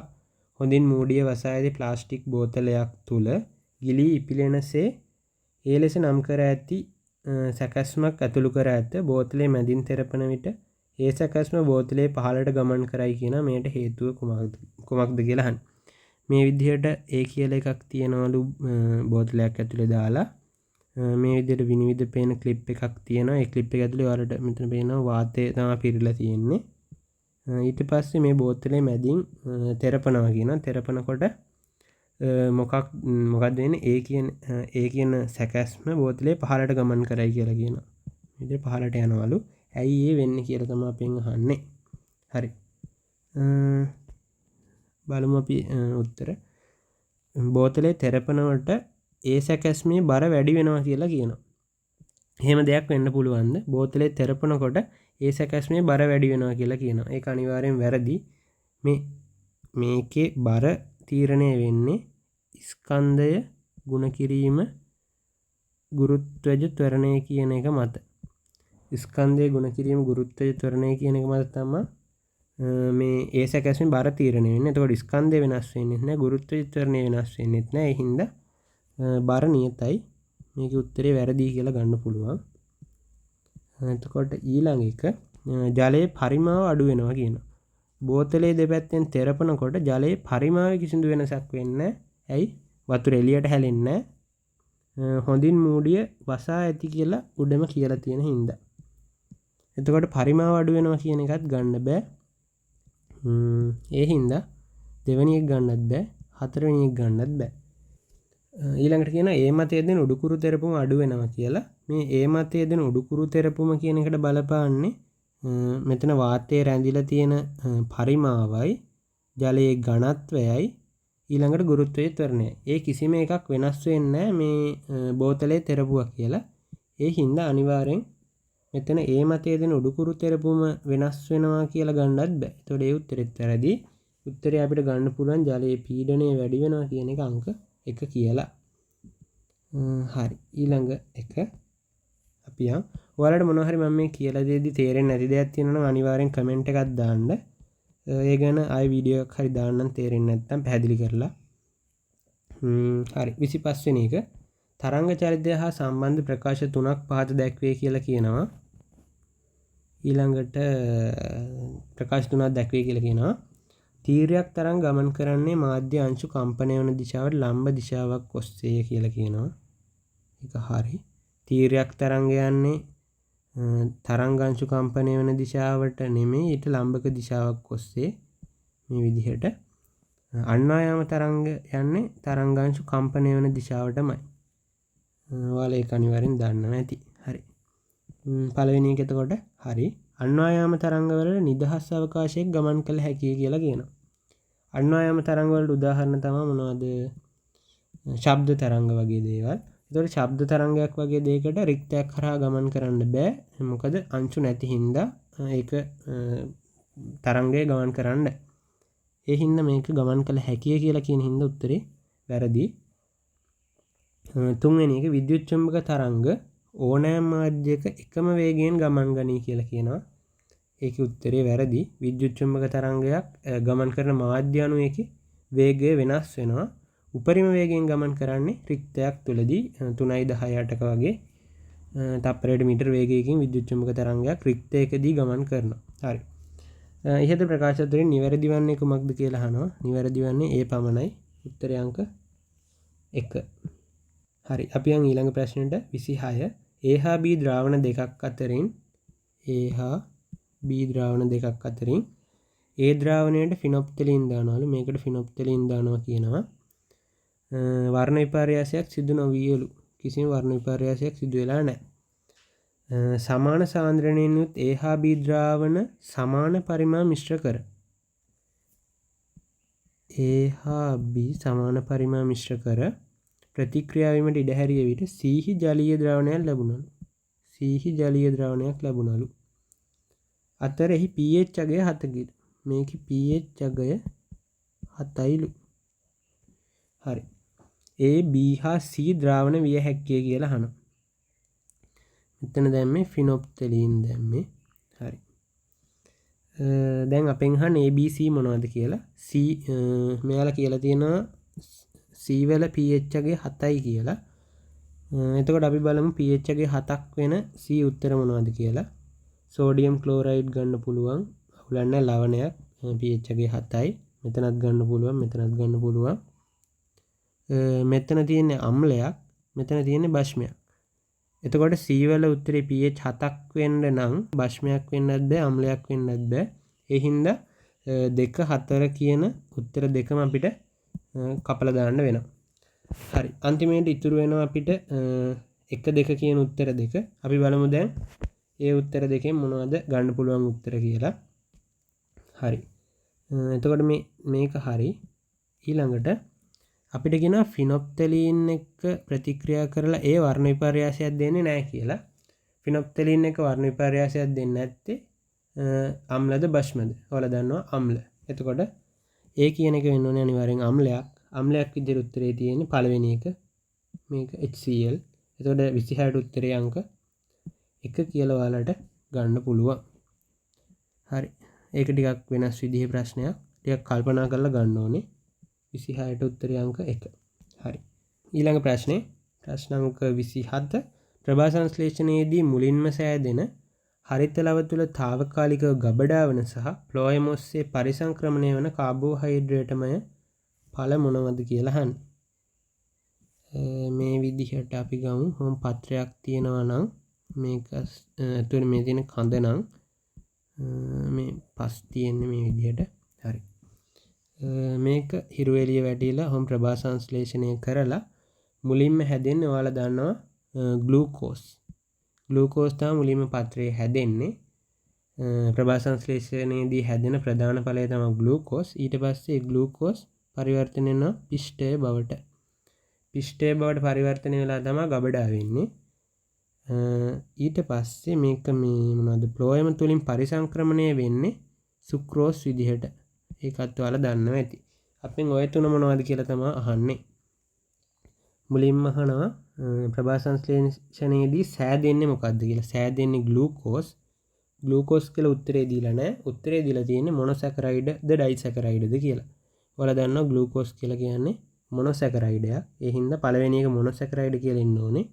Speaker 1: හොඳින් මූඩිය වසා ඇති ප්ලාස්ටික් බෝතලයක් තුල ගිලී ඉපිලෙනසේ ඒ ලෙස නම් කර ඇති සැකැස්මක් ඇතුළු කර ඇත. බෝතලේ මැදින් තෙරපන විට ඒ සැකැස්ම බෝතලේ පහළට ගමන් කරයි කියන මේට හේතුව කුමක්ද කියලා අහන්න. මේ විදිහට ඒ කියලා එකක් තියනවලු බෝතලයක් ඇතුලේ දාලා මේ විදිහට විනිවිද පේන ක්ලිප් එකක් තියෙනවා. ඒ ක්ලිප් එක ඇතුලේ ඔයාලට මෙතන පේනවා වාතය තමයි පිරලා තියෙන්නේ. ඊට පස්සේ මේ බෝතලේ මැදින් තෙරපනවා කියනවා. තෙරපනකොට මොකක්ද වෙන්නේ? ඒ කියන සැකැස්ම බෝතලේ පහළට ගමන් කරයි කියලා කියනවා. විදිහට පහළට යනවලු. ඇයි ඒ වෙන්නේ කියලා තමයි අපෙන් අහන්නේ. හරි. බලමු අපි උත්තර. බෝතලේ තෙරපනවට ඒ සැකැස්මේ බර වැඩි වෙනවා කියලා කියනවා. එහෙම දෙයක් වෙන්න පුළුවන්ද? බෝතලේ තෙරපනකොට ඒ සැකැස්මේ බර වැඩි වෙනවා කියලා කියනවා. ඒක අනිවාර්යෙන් වැරදි. මේකේ බර තීරණය වෙන්නේ ස්කන්ධය ගුණ කිරීම ගුරුත්වජ ත්වරණය කියන එක මත. ස්කන්ධය ගුණ කිරීම ගුරුත්වජ ත්වරණය කියන එක මත තමයි මේ ඒ සැකැස්මේ බර තීරණය වෙන්නේ. එතකොට ස්කන්ධය වෙනස් වෙන්නේ නැහැ, ගුරුත්වජ ත්වරණය වෙනස් වෙන්නේ නැහැ. ඒ හින්දා බර නියතයි. මේකේ උත්තරේ වැරදි කියලා ගන්න පුළුවන්. එතකොට ඊළඟ එක ජලයේ පරිමාව අඩු වෙනවා කියනවා. බෝතලේ දෙපැත්තෙන් තෙරපනකොට ජලයේ පරිමාවේ කිසිදු වෙනසක් වෙන්නේ නැහැ. ඇයි? වතුර එළියට හැලෙන්නේ නැහැ. හොඳින් මූඩිය වසා ඇති කියලා උඩම කියලා තියෙන හින්දා. එතකොට පරිමාව අඩු වෙනවා කියන එකත් ගන්න බෑ. ඒ හින්දා දෙවෙනි එක ගන්නත් බෑ, හතරවෙනි එක ගන්නත් බෑ. ඊළඟට කියන ඒ මතයේ දෙන උඩුකුරු තෙරපුම අඩු වෙනවා කියලා. මේ ඒ මතයේ දෙන උඩුකුරු තෙරපුම කියන එකට බලපාන්නේ මෙතන වාතයේ රැඳිලා තියෙන පරිමාවයි ජලයේ ඝනත්වයයි ඊළඟට ගුරුත්වයේ ත්වරණයයි. ඒ කිසිම එකක් වෙනස් වෙන්නේ මේ බෝතලේ තෙරපුවා කියලා. ඒ හින්දා අනිවාර්යෙන් මෙතන ඒ මතයේ දෙන උඩුකුරු තෙරපුම වෙනස් වෙනවා කියලා ගන්නත් බෑ. ඒතකොට ඒ උත්තරෙත් වැරදි. උත්තරය අපිට ගන්න පුළුවන් ජලයේ පීඩනය වැඩි වෙනවා කියන එක අංක 1 කියලා. හරි. ඊළඟ එක අපි යන් ඔයාලට මොනවා හරි මම මේ කියලා දෙද්දි තේරෙන්නේ නැති දෙයක් තියෙනවා නම් අනිවාර්යෙන් කමෙන්ට් එකක් දාන්න. ඒ ගැන ආයි වීඩියෝ එකක් හරි දාන්නම් තේරෙන්නේ නැත්නම් පැහැදිලි කරලා. හරි. 25 වෙනි එක තරංග චලිතය හා සම්බන්ධ ප්‍රකාශ 3ක් පහත දැක්වේ කියලා කියනවා. ඊළඟට ප්‍රකාශ 3ක් දැක්වේ කියලා කියනවා. තීරයක් තරම් ගමන් කරන්නේ මාධ්‍ය අංශු කම්පණය වන දිශාවට ලම්බ දිශාවක් ඔස්සේ කියලා කියනවා. ඒක හරි. තීරයක් තරංග යන්නේ තරංග අංශු කම්පණය වන දිශාවට නෙමෙයි ඊට ලම්බක දිශාවක් ඔස්සේ මේ විදිහට. අන්වායාම තරංග යන්නේ තරංගාංශු කම්පණය වන දිශාවටමයි. ඔයාලා ඒක අනිවාර්යෙන් දන්නවා ඇති. හරි. පළවෙනි එක එතකොට හරි. අන්වායාම තරංගවල නිදහස් අවකාශයක ගමන් කළ හැකියි කියලා කියනවා. අන්වායාම තරංග වලට උදාහරණ තමයි මොනවද? ශබ්ද තරංග වගේ දේවල්. ඒතකොට ශබ්ද තරංගයක් වගේ දෙයකට රික්තයක් කරා ගමන් කරන්න බෑ. මොකද අංශු නැති හින්දා ඒක තරංගය ගමන් කරන්න. ඒ හින්දා මේක ගමන් කළ හැකියි කියලා කියන හින්දා උත්තරේ වැරදි. තුන්වෙනි එක විද්‍යුත් චුම්බක තරංග ඕනෑම මාධ්‍යයක එකම වේගයෙන් ගමන් ගනී කියලා කියනවා. ඒකේ උත්තරේ වැරදි. විද්‍යුත් චුම්බක තරංගයක් ගමන් කරන මාධ්‍ය අණු එකේ වේගය වෙනස් වෙනවා. උපරිම වේගයෙන් ගමන් කරන්නේ රික්තයක් තුලදී 3.18ක වගේ තප්පරයට මීටර වේගයකින් විද්‍යුත් චුම්බක තරංගයක් රික්තයකදී ගමන් කරනවා. හරි. ඉහත ප්‍රකාශ තුළින් නිවැරදි වන්නේ කුමක්ද කියලා අහනවා. නිවැරදි වන්නේ ඒ පමණයි. උත්තරය අංක 1. හරි. අපි යන් ඊළඟ ප්‍රශ්නෙට 26. A හා B ද්‍රාවණ දෙකක් අතරින් A හා B ද්‍රාවණ දෙකක් අතරින් A ද්‍රාවණයට ෆිනොප්තලීන් දානවලු. මේකට ෆිනොප්තලීන් දානවා කියනවා. වර්ණ විපර්යාසයක් සිදු නොවියලු. කිසිම වර්ණ විපර්යාසයක් සිදු වෙලා නැහැ. සමාන සාන්ද්‍රණයෙන් යුත් A හා B ද්‍රාවණ සමාන පරිමාණ මිශ්‍ර කර. A හා B සමාන පරිමාණ මිශ්‍ර කර ප්‍රතික්‍රියා වීමට ඉඩ හැරිය විට C හි ජලීය ද්‍රවණයක් ලැබුණලු. C හි ජලීය ද්‍රවණයක් ලැබුණලු. අතර එහි pH අගය 7කිද. මේකේ pH අගය 7යිලු. හරි. A B හා C ද්‍රාවණ විය හැක්කේ කියලා අහනවා. මෙතන දැම්මේ ෆිනොප්තලීන් දැම්මේ. හරි. දැන් අපෙන් අහන්නේ ABC මොනවද කියලා. C මෙයාලා කියලා තියෙනවා C වල pH අගය 7යි කියලා. එතකොට අපි බලමු pH අගය 7ක් වෙන C උත්තර මොනවද කියලා. සෝඩියම් ක්ලෝරයිඩ් ගන්න පුළුවන්. අවුලක් නැහැ ලවණයක් pH අගය 7යි. මෙතනත් ගන්න පුළුවන් මෙතනත් ගන්න පුළුවන්. මෙතන තියෙන්නේ අම්ලයක් මෙතන තියෙන්නේ බෂ්මයක්. එතකොට C වල උත්තරේ pH 7ක් වෙන්න නම් බෂ්මයක් වෙන්නත් බෑ අම්ලයක් වෙන්නත් බෑ. ඒ හින්දා 2 4 කියන උත්තර දෙකම අපිට කපලා දාන්න වෙනවා. හරි. අන්තිමේට ඉතුරු වෙනවා අපිට 1 2 කියන උත්තර දෙක. අපි බලමු දැන් ඒ උත්තර දෙකෙන් මොනවද ගන්න පුළුවන් උත්තර කියලා. හරි. එතකොට මේක හරි. ඊළඟට අපිට කියනවා ෆිනොප්තලීන් එක ප්‍රතික්‍රියා කරලා ඒ වර්ණ විපර්යාසයක් දෙන්නේ නැහැ කියලා. ෆිනොප්තලීන් එක වර්ණ විපර්යාසයක් දෙන්නේ නැත්තේ අම්ලද බෂ්මද? ඔයාලා දන්නවා අම්ල. එතකොට ඒ කියන එක වෙන්න ඕනේ අනිවාර්යෙන් අම්ලයක්. අම්ලයක් විදිහට උත්තරේ තියෙන්නේ පළවෙනි එක. මේක HCl. එතකොට 26ට උත්තරේ අංක 1 කියලා ඔයාලට ගන්න පුළුවන්. හරි. ඒක ටිකක් වෙනස් විදිහේ ප්‍රශ්නයක්. ටිකක් කල්පනා කරලා ගන්න ඕනේ. 26ට උත්තරේ අංක 1. හරි. ඊළඟ ප්‍රශ්නේ ප්‍රශ්න අංක 27 ප්‍රභා සංශ්ලේෂණයේදී මුලින්ම සෑදෙන හරිත ලව තුළ తాවකාලිකව ගබඩා වන සහ ෆ්ලෝයම් ඔස්සේ පරිසංක්‍රමණය වන කාබෝහයිඩ්‍රේටමය ඵල මොනවද කියලා අහන්නේ. මේ විදිහට අපි ගමු. හොම් පත්‍රයක් තියෙනවා නම් මේක ඇතුළේ මේ තියෙන කඳ නම් මේ පස් තියෙන්නේ මේ විදිහට. හරි. මේක හිරු එළිය වැටිලා හොම් ප්‍රභා සංශ්ලේෂණය කරලා මුලින්ම හැදෙන්නේ ඔයාලා දන්නවා ග්ලූකෝස්. ග්ලූකෝස් තමයි මුලින්ම පත්‍රයේ හැදෙන්නේ. ප්‍රභා සංශ්ලේෂණයේදී හැදෙන ප්‍රධාන ඵලය තමයි ග්ලූකෝස්. ඊට පස්සේ ග්ලූකෝස් පරිවර්තනය වෙනවා පිෂ්ඨය බවට. පිෂ්ඨය බවට පරිවර්තනය වෙලා තමයි ගබඩා වෙන්නේ. ඊට පස්සේ මේක මේ මොනවද ෆ්ලෝයම් තුලින් පරිසංක්‍රමණය වෙන්නේ සුක්‍රෝස් විදිහට. ඒකත් ඔයාලා දන්නවා ඇති. අපෙන් ඔය තුන මොනවද කියලා තමයි අහන්නේ. මුලින්ම අහනවා ප්‍රභා සංශ්ලේෂණයේදී සෑදෙන්නේ මොකක්ද කියලා. සෑදෙන්නේ ග්ලූකෝස්. ග්ලූකෝස් කියලා උත්තරේ දීලා නැහැ. උත්තරේ දීලා තියෙන්නේ මොනොසැකරයිඩ්ද ඩයිසැකරයිඩ්ද කියලා. ඔයාලා දන්නවා ග්ලූකෝස් කියලා කියන්නේ මොනොසැකරයිඩයක්. ඒ හින්දා පළවෙනි එක මොනොසැකරයිඩ් කියලා ඉන්න ඕනේ.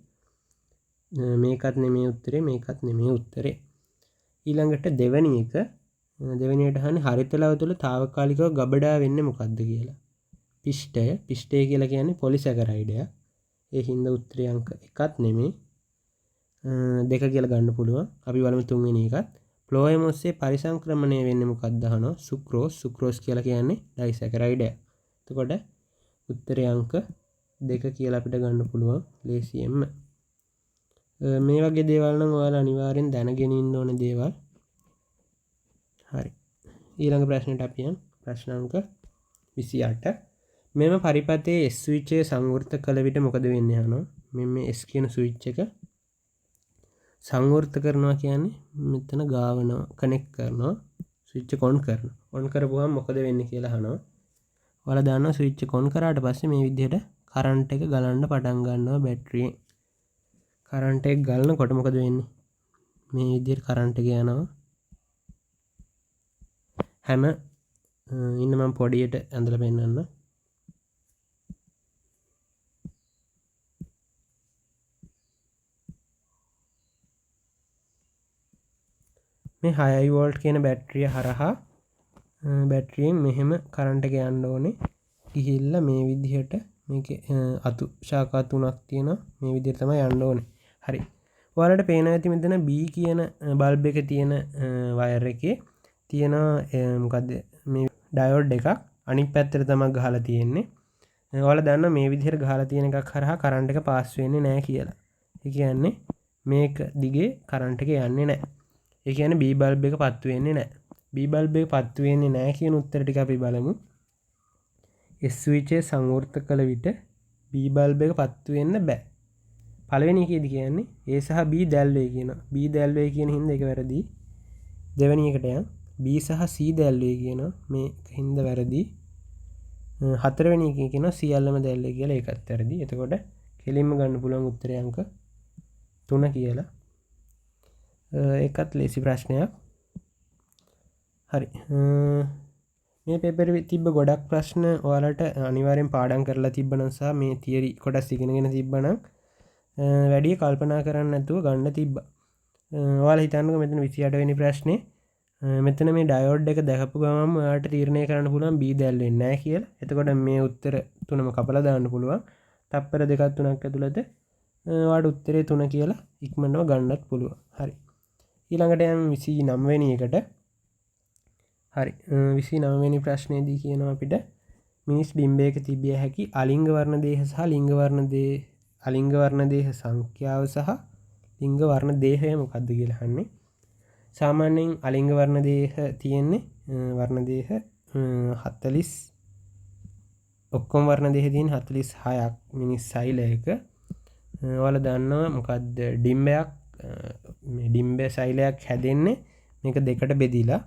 Speaker 1: මේකත් නෙමෙයි උත්තරේ මේකත් නෙමෙයි උත්තරේ. ඊළඟට දෙවෙනි එක දෙවෙනියට අහන්නේ හරිත ලව තුළ తాවකාලිකව ගබඩා වෙන්නේ මොකද්ද කියලා. පිෂ්ඨය කියලා කියන්නේ පොලිසැකරයිඩයක්. ඒ හින්දා උත්තරේ අංක 1ක් නෙමෙයි 2 කියලා ගන්න පුළුවන්. අපි බලමු තුන්වෙනි එකත්. ෆ්ලෝයම් ඔස්සේ පරිසංක්‍රමණය වෙන්නේ මොකක්ද අහනවා. සුක්‍රෝස් කියලා කියන්නේ ඩයිසැකරයිඩයක්. එතකොට උත්තරේ අංක 2 කියලා අපිට ගන්න පුළුවන් ලේසියෙන්ම. මේ වගේ දේවල් නම් ඔයාලා අනිවාර්යෙන් දැනගෙන ඉන්න ඕනේ දේවල්. හරි. ඊළඟ ප්‍රශ්නෙට අපි යමු. ප්‍රශ්න අංක 28. මෙම පරිපථයේ S ස්විච් එක සංවෘත කළ විට මොකද වෙන්නේ අහනවා. මේ S කියන ස්විච් එක සංවෘත කරනවා කියන්නේ මෙතන ගාවනවා කනෙක්ට් කරනවා ස්විච් එක ඔන් කරනවා. ඔන් කරපුවාම මොකද වෙන්නේ කියලා අහනවා. ඔයාලා දන්නවා ස්විච් එක ඔන් කරාට පස්සේ මේ විදිහට කරන්ට් එක ගලන්න පටන් ගන්නවා බැටරියෙන්. කරන්ට් එක ගලනකොට මොකද වෙන්නේ? මේ විදිහට කරන්ට් එක යනවා. හැම ඉන්න මම පොඩියට ඇඳලා පෙන්නන්න. මේ 6 වෝල්ට් කියන බැටරිය හරහා බැටරියෙන් මෙහෙම කරන්ට් එක යන්න ඕනේ. ගිහිල්ලා මේ විදිහට මේකේ අතු ශාඛා තුනක් තියෙනවා. මේ විදිහට තමයි යන්න ඕනේ. හරි. ඔයාලට පේනවා ඇති මෙතන B කියන බල්බ් එකේ තියෙන වයර් එකේ තියෙන මොකද්ද මේ ඩයෝඩ් එකක් අනිත් පැත්තට තමයි ගහලා තියෙන්නේ. ඔයාලා දන්නවා මේ විදිහට ගහලා තියෙන එකක් හරහා කරන්ට් එක පාස් වෙන්නේ නැහැ කියලා. ඒ කියන්නේ මේක දිගේ කරන්ට් එක යන්නේ නැහැ. ඒ කියන්නේ B බල්බ් එක පත්තු වෙන්නේ නැහැ. B බල්බ් එක පත්තු වෙන්නේ නැහැ කියන උත්තර ටික අපි බලමු. S ස්විච් එක සංවෘත කළ විට B බල්බ් එක පත්තු වෙන්න බෑ. පළවෙනි එකේදී කියන්නේ A සහ B දැල් වේ කියනවා. B දැල් වේ කියන හින්දා ඒක වැරදි. දෙවෙනි එකට යන් B සහ C දැල් වේ කියනවා. මේක හින්දා වැරදි. හතරවෙනි එකේ කියනවා සියල්ලම දැල් වේ කියලා ඒකත් වැරදි. එතකොට කෙලින්ම ගන්න පුළුවන් උත්තරය අංක 3 කියලා. ඒකත් ලේසි ප්‍රශ්නයක්. හරි. මේ පේපර් එකේ තිබ්බ ගොඩක් ප්‍රශ්න ඔයාලට අනිවාර්යෙන් පාඩම් කරලා තිබ්බනම් සහ මේ තියරි කොටස් ඉගෙනගෙන තිබ්බනම් වැඩි කල්පනා කරන්න නැතුව ගන්න තිබ්බා. ඔයාලා හිතන්නකෝ මෙතන 28 වෙනි ප්‍රශ්නේ මෙතන මේ ඩයෝඩ් එක දැකපු ගමන්ම ඔයාලට තීරණය කරන්න පුළුවන් B දැල් වෙන්නේ නැහැ කියලා. එතකොට මේ උත්තර තුනම කපලා දාන්න පුළුවන්. තප්පර 2ක් 3ක් ඇතුළත ඔයාලට උත්තරේ 3 කියලා ඉක්මනටම ගන්නත් පුළුවන්. හරි. ඊළඟට යන් 29 වෙනි එකට. හරි. 29 වෙනි ප්‍රශ්නේදී කියනවා අපිට මිනිස් ඩිම්බයක තිබිය හැකි අලිංග වර්ණ දේහ සහ ලිංග වර්ණ දේහ සංඛ්‍යාව සහ ලිංග වර්ණ දේහය මොකක්ද කියලා අහන්නේ. සාමාන්‍යයෙන් අලිංග වර්ණ දේහ තියෙන්නේ වර්ණ දේහ 40 ඔක්කොම වර්ණ දේහ තියෙන 46ක් මිනිස් සෛලයක. ඔයාලා දන්නවා මොකද්ද ඩිම්බයක් මේ ඩිම්බ සෛලයක් හැදෙන්නේ මේක දෙකට බෙදිලා.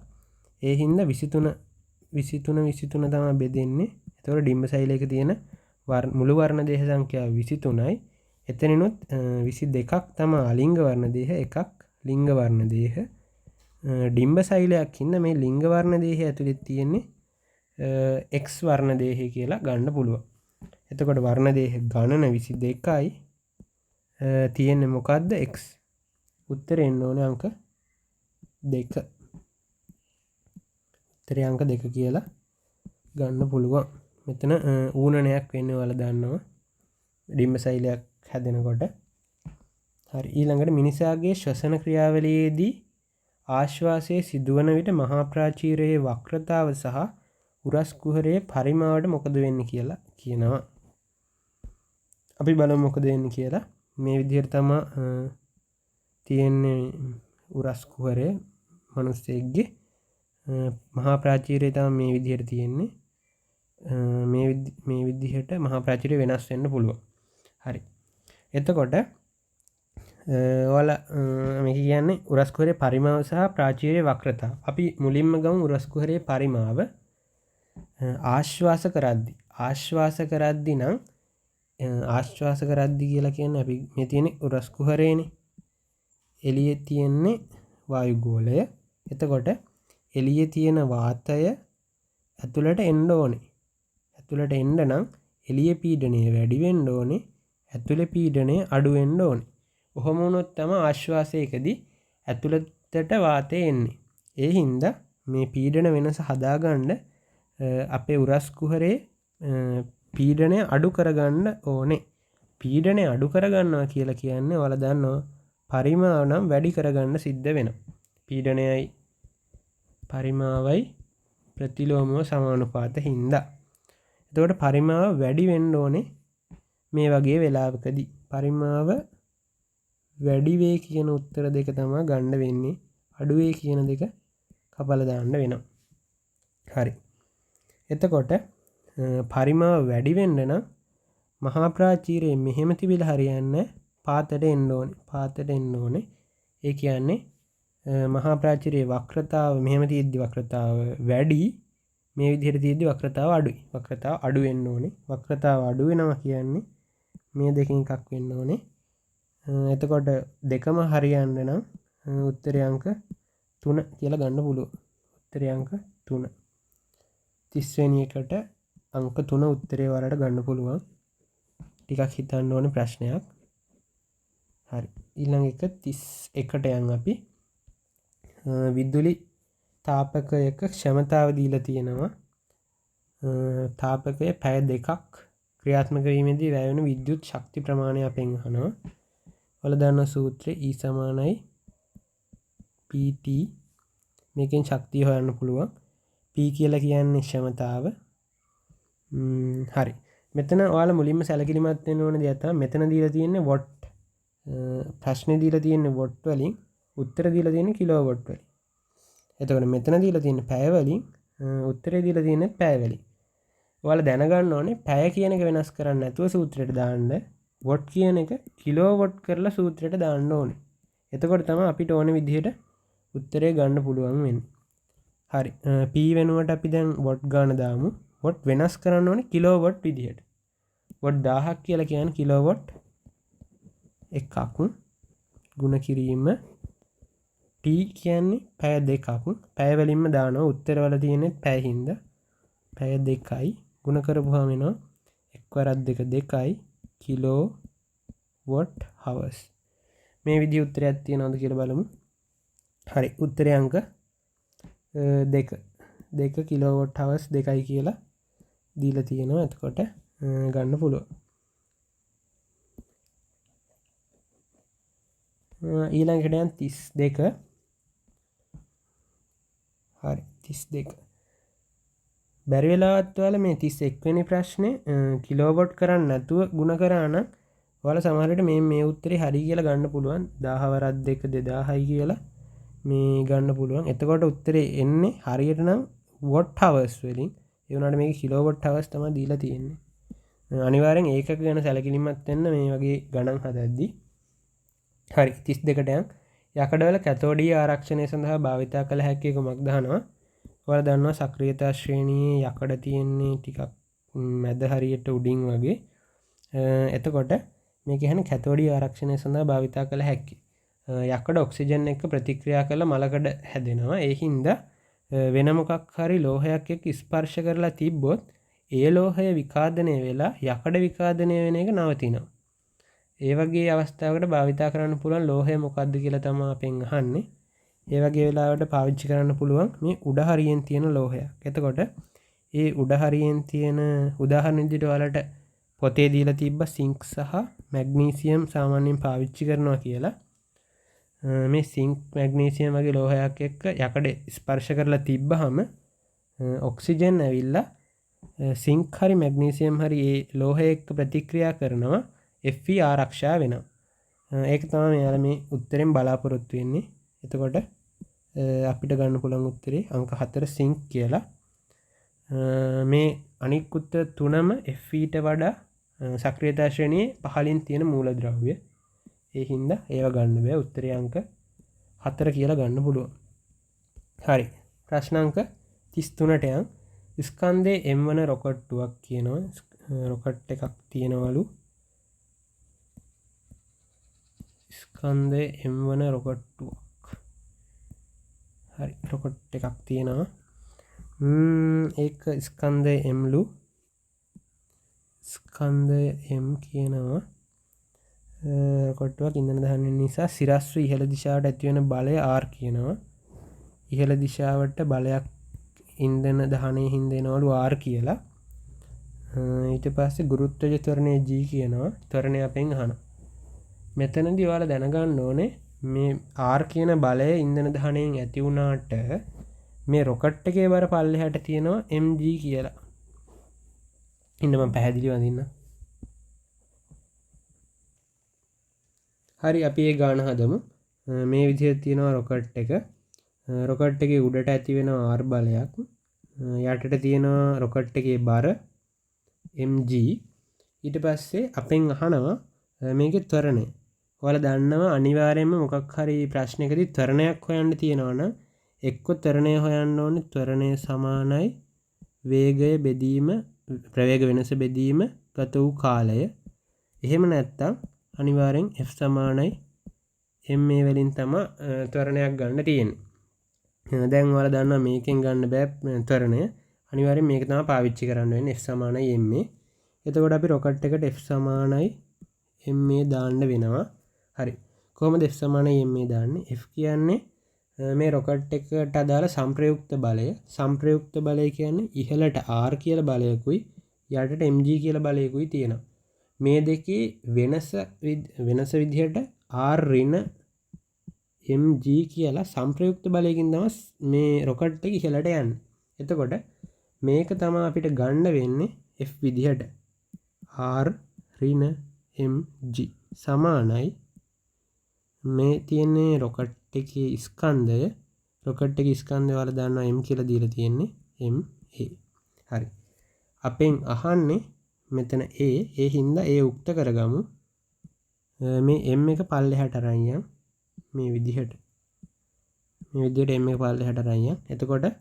Speaker 1: ඒ හින්දා 23 තමයි බෙදෙන්නේ. ඒතකොට ඩිම්බ සෛලයක තියෙන මුළු වර්ණ දේහ සංඛ්‍යාව 23යි. එතනිනුත් 22ක් තමයි අලිංග වර්ණ දේහ, එකක් ලිංග වර්ණ දේහ. ඩිම්බ සෛලයක් ඉන්න මේ ලිංග වර්ණ දේහය ඇතුළේ තියෙන්නේ X වර්ණ දේහය කියලා ගන්න පුළුවන්. එතකොට වර්ණ දේහ ගණන 22යි තියෙන්නේ මොකද්ද X. උත්තරේ එන්න ඕනේ අංක 2. උත්තරේ අංක 2 කියලා ගන්න පුළුවන්. මෙතන ඌනනයක් වෙන්නේ ඔයාලා දන්නවා. ඩිම්බ සෛලයක් හැදෙනකොට. හරි. ඊළඟට මිනිසාගේ ශ්වසන ක්‍රියාවලියේදී ආශ්වාසයේ සිදුවන විට මහා ප්‍රාචීරයේ වක්‍රතාව සහ උරස් කුහරයේ පරිමාවට මොකද වෙන්නේ කියලා කියනවා. අපි බලමු මොකද වෙන්නේ කියලා. මේ විදිහට තමයි තියෙන්නේ උරස් කුහරය මිනිස්සෙක්ගේ මහා ප්‍රාචීරය තමයි මේ විදිහට තියෙන්නේ. මේ විදිහට මහා ප්‍රාචීරය වෙනස් වෙන්න පුළුවන්. හරි. එතකොට ඔයාලා මේ කියන්නේ උරස් කුහරයේ පරිමාව සහ ප්‍රාචීරයේ වක්‍රතාව. අපි මුලින්ම ගමු උරස් කුහරයේ පරිමාව. ආශ්වාස කරද්දී නම් ආශ්වාස කරද්දී කියලා කියන්නේ අපි මේ තියෙන්නේ උරස් කුහරයේනේ. එළියේ තියෙන්නේ වායු ගෝලය. එතකොට එළියේ තියෙන වාතය ඇතුළට එන්න ඕනේ. ඇතුළට එන්න නම් එළියේ පීඩනය වැඩි වෙන්න ඕනේ. ඇතුළේ පීඩනය අඩු වෙන්න ඕනේ. ඔහොම වුණොත් තමයි ආශ්වාසයකදී ඇතුළතට වාතය එන්නේ. ඒ හින්දා මේ පීඩන වෙනස හදාගන්න අපේ උරස් කුහරේ පීඩනය අඩු කරගන්න ඕනේ. පීඩනය අඩු කරගන්නවා කියලා කියන්නේ ඔයාලා දන්නවා පරිමාව නම් වැඩි කරගන්න සිද්ධ වෙනවා. පීඩනයයි පරිමාවයි ප්‍රතිලෝමව සමානුපාත හින්දා. එතකොට පරිමාව වැඩි වෙන්න ඕනේ මේ වගේ වෙලාවකදී. පරිමාව වැඩි වේ කියන උත්තර දෙක තමයි ගන්න වෙන්නේ. අඩු වේ කියන දෙක කපලා දාන්න වෙනවා. හරි. එතකොට පරිමාව වැඩි වෙන්න නම් මහා ප්‍රාචීරයේ මෙහෙම තිබිලා හරියන්නේ පාතට එන්න ඕනේ. පාතට එන්න ඕනේ. ඒ කියන්නේ මහා ප්‍රාචීරයේ වක්‍රතාව මෙහෙම තියෙද්දි වක්‍රතාව වැඩි, මේ විදිහට තියෙද්දි වක්‍රතාව අඩුයි. වක්‍රතාව අඩු වෙන්න ඕනේ. වක්‍රතාව අඩු වෙනවා කියන්නේ මේ දෙකෙන් එකක් වෙන්න ඕනේ. එතකොට දෙකම හරියන්න නම් උත්තරේ අංක 3 කියලා ගන්න පුළුවන්. උත්තරේ අංක 3. 30 වෙනි එකට අංක 3 උත්තරේ වලට ගන්න පුළුවන්. ටිකක් හිතන්න ඕනේ ප්‍රශ්නයක්. හරි. ඊළඟ එක 31ට යන් අපි. විදුලි තාපකයක ක්ෂමතාව දීලා තියෙනවා. තාපකයේ පැය 2ක් ක්‍රියාත්මක වීමේදී වැය වෙන විද්‍යුත් ශක්ති ප්‍රමාණය අපෙන් අහනවා. ඔයාලා දන්න සූත්‍රය E = PT. මේකෙන් ශක්තිය හොයන්න පුළුවන්. P කියලා කියන්නේ ක්ෂමතාව. හරි. මෙතන ඔයාලා මුලින්ම සැලකිලිමත් වෙන්න ඕන දේ තමයි මෙතන දීලා තියෙන්නේ වොට්. ප්‍රශ්නේ දීලා තියෙන්නේ වොට් වලින්, උත්තර දීලා තියෙන්නේ කිලෝ වොට් වලින්. එතකොට මෙතන දීලා තියෙන්නේ පැය වලින්, උත්තරේ දීලා තියෙන්නේ පැය වලින්. ඔයාලා දැනගන්න ඕනේ පැය කියන එක වෙනස් කරන්න නැතුව සූත්‍රයට දාන්න වොට් කියන එක කිලෝ වොට් කරලා සූත්‍රයට දාන්න ඕනේ. එතකොට තමයි අපිට ඕන විදිහට උත්තරේ ගන්න පුළුවන් වෙන්නේ. හරි. P වෙනුවට අපි දැන් වොට් ගන්න දාමු. වොට් වෙනස් කරන්න ඕනේ කිලෝ වොට් විදිහට. වොට් 1000ක් කියලා කියන්නේ කිලෝ වොට් එකක් ගුණ කිරීම T කියන්නේ පැය දෙකක්. පැය වලින්ම දානවා. උත්තරවල තියෙන්නේ පැය හින්දා. පැය 2යි ගුණ කරපුවාම එනවා 1/2 කිලෝ වොට් හවර්ස්. මේ විදිහ උත්තරයක් තියනවද කියලා බලමු. හරි. උත්තරේ අංක 2 කිලෝ වොට් හවර්ස් 2යි කියලා දීලා තියෙනවා. එතකොට ගන්න පුළුවන්. ඊළඟට යන 32. හරි. 32. බැරි වෙලාවත් ඔයාලා මේ 31 වෙනි ප්‍රශ්නේ කිලෝවොට් කරන්න නැතුව ಗುಣ කරා නම් ඔයාලා සමහර විට මේ උත්තරේ හරි කියලා ගන්න පුළුවන්. 10 + 2 2000යි කියලා මේ ගන්න පුළුවන්. එතකොට උත්තරේ එන්නේ හරියට නම් වොට් හවර්ස් වලින්. ඒ වුණාට මේක කිලෝවොට් හවර්ස් තමයි දීලා තියෙන්නේ. අනිවාර්යෙන් ඒකක ගැන සැලකිලිමත් වෙන්න මේ වගේ ගණන් හදද්දී. හරි. 32ට යන් යකඩවල කැතෝඩීය ආරක්ෂණය සඳහා භාවිතා කළ හැකි කුමක්ද අහනවා. ඔයාලා දන්නවා සක්‍රියතා ශ්‍රේණියේ යකඩ තියෙන්නේ ටිකක් මැද හරියට උඩින් වගේ. එතකොට මේ කියන්නේ කැතෝඩීය ආරක්ෂණය සඳහා භාවිතා කළ හැකි. යකඩ ඔක්සිජන් එක්ක ප්‍රතික්‍රියා කරලා මලකඩ හැදෙනවා. ඒ හින්දා වෙන මොකක් හරි ලෝහයක් එක්ක ස්පර්ශ කරලා තිබ්බොත් ඒ ලෝහය විකාදනය වෙලා යකඩ විකාදනය වෙන එක නවතිනවා. ඒ වගේ අවස්ථාවකට භාවිතා කරන්න පුළුවන් ලෝහය මොකක්ද කියලා තමයි අපෙන් අහන්නේ. ඒ වගේ වෙලාවට පාවිච්චි කරන්න පුළුවන් මේ උඩ හරියෙන් තියෙන ලෝහයක්. එතකොට ඒ උඩ හරියෙන් තියෙන උදාහරණ විදිහට ඔයාලට පොතේ දීලා තිබ්බ සිංක් සහ මැග්නීසියම් සාමාන්‍යයෙන් පාවිච්චි කරනවා කියලා. මේ සිංක් මැග්නීසියම් වගේ ලෝහයක් එක්ක යකඩ ස්පර්ශ කරලා තිබ්බහම ඔක්සිජන් ඇවිල්ලා සිංක් හරි මැග්නීසියම් හරි ඒ ලෝහය එක්ක ප්‍රතික්‍රියා කරනවා. Fe ආරක්ෂා වෙනවා. ඒක තමයි මෙයාලා මේ උත්තරෙන් බලාපොරොත්තු වෙන්නේ. එතකොට අපිට ගන්න පුළුවන් උත්තරේ අංක 4 සිංක් කියලා. මේ අනික් උත්තර තුනම Feට වඩා සක්‍රියතා ශ්‍රේණියේ පහළින් තියෙන මූලද්‍රව්‍ය. ඒ හින්දා ඒව ගන්න බෑ. උත්තරේ අංක 4 කියලා ගන්න පුළුවන්. හරි. ප්‍රශ්න අංක 33ට යන් ස්කන්ධයේ M වන රොකට්ටුවක් කියනවා. රොකට් එකක් තියෙනවලු. ස්කන්ධයේ M වන රොකට්ටුවක්. හරි. රොකට් එකක් තියෙනවා. ඒක ස්කන්ධයේ M ලු. ස්කන්ධයේ M කියනවා. රොකට්ටුවක් ඉන්ධන දහන නිසා සිරස්ව ඉහළ දිශාවට ඇති වෙන බලය R කියනවා. ඉහළ දිශාවට බලයක් ඉන්ධන දහනය හින්දෙනවලු R කියලා. ඊට පස්සේ ගුරුත්වජ ත්වරණය G කියනවා. ත්වරණය අපෙන් අහනවා. මෙතනදී ඔයාලා දැනගන්න ඕනේ මේ R කියන බලය ඉන්ධන දහනයෙන් ඇති වුණාට මේ රොකට් එකේ බර පල්ලෙහාට තියෙනවා mg කියලා. ඉන්න මම පැහැදිලිව අඳින්න. හරි අපි ඒ ගාන හදමු. මේ විදිහට තියෙනවා රොකට් එක. රොකට් එකේ උඩට ඇති වෙනවා R බලයක්. යටට තියෙනවා රොකට් එකේ බර mg. ඊට පස්සේ අපෙන් අහනවා මේකේ ත්වරණය. ඔයාලා දන්නවා අනිවාර්යයෙන්ම මොකක් හරි ප්‍රශ්නයකදී ත්වරණයක් හොයන්න තියෙනවනම් එක්ක ත්වරණය හොයන්න ඕනේ ත්වරණය සමානයි වේගය බෙදීම ප්‍රවේග වෙනස බෙදීම ගත වූ කාලය. එහෙම නැත්නම් අනිවාර්යෙන් F සමානයි ma වලින් තමයි ත්වරණයක් ගන්න තියෙන්නේ. දැන් ඔයාලා දන්නවා මේකෙන් ගන්න බෑ ත්වරණය. අනිවාර්යෙන් මේක තමයි පාවිච්චි කරන්න වෙන්නේ F සමානයි ma. එතකොට අපි රොකට් එකට F සමානයි ma දාන්න වෙනවා. හරි. කොහොමද F සමානයි ma දාන්නේ? F කියන්නේ මේ රොකට් එකට අදාළ සංප්‍රයුක්ත බලය. සංප්‍රයුක්ත බලය කියන්නේ ඉහළට R කියලා බලයකුයි යටට mg කියලා බලයකුයි තියෙනවා. මේ දෙකේ වෙනස විදිහට R ඍණ mg කියලා සංප්‍රයුක්ත බලයකින් තමයි මේ රොකට් එක ඉහළට යන්නේ. එතකොට මේක තමයි අපිට ගන්න වෙන්නේ F විදිහට. R ඍණ mg සමානයි මේ තියෙන්නේ රොකට් එකේ ස්කන්ධය. රොකට් එකේ ස්කන්ධය වල දානවා m කියලා දීලා තියෙන්නේ ma. හරි. අපෙන් අහන්නේ මෙතන a. ඒ හින්දා a උක්ත කරගමු. මේ m එක පල්ලෙහාට අරන් යන් මේ විදිහට. මේ විදිහට m එක පල්ලෙහාට අරන් යන්. එතකොට a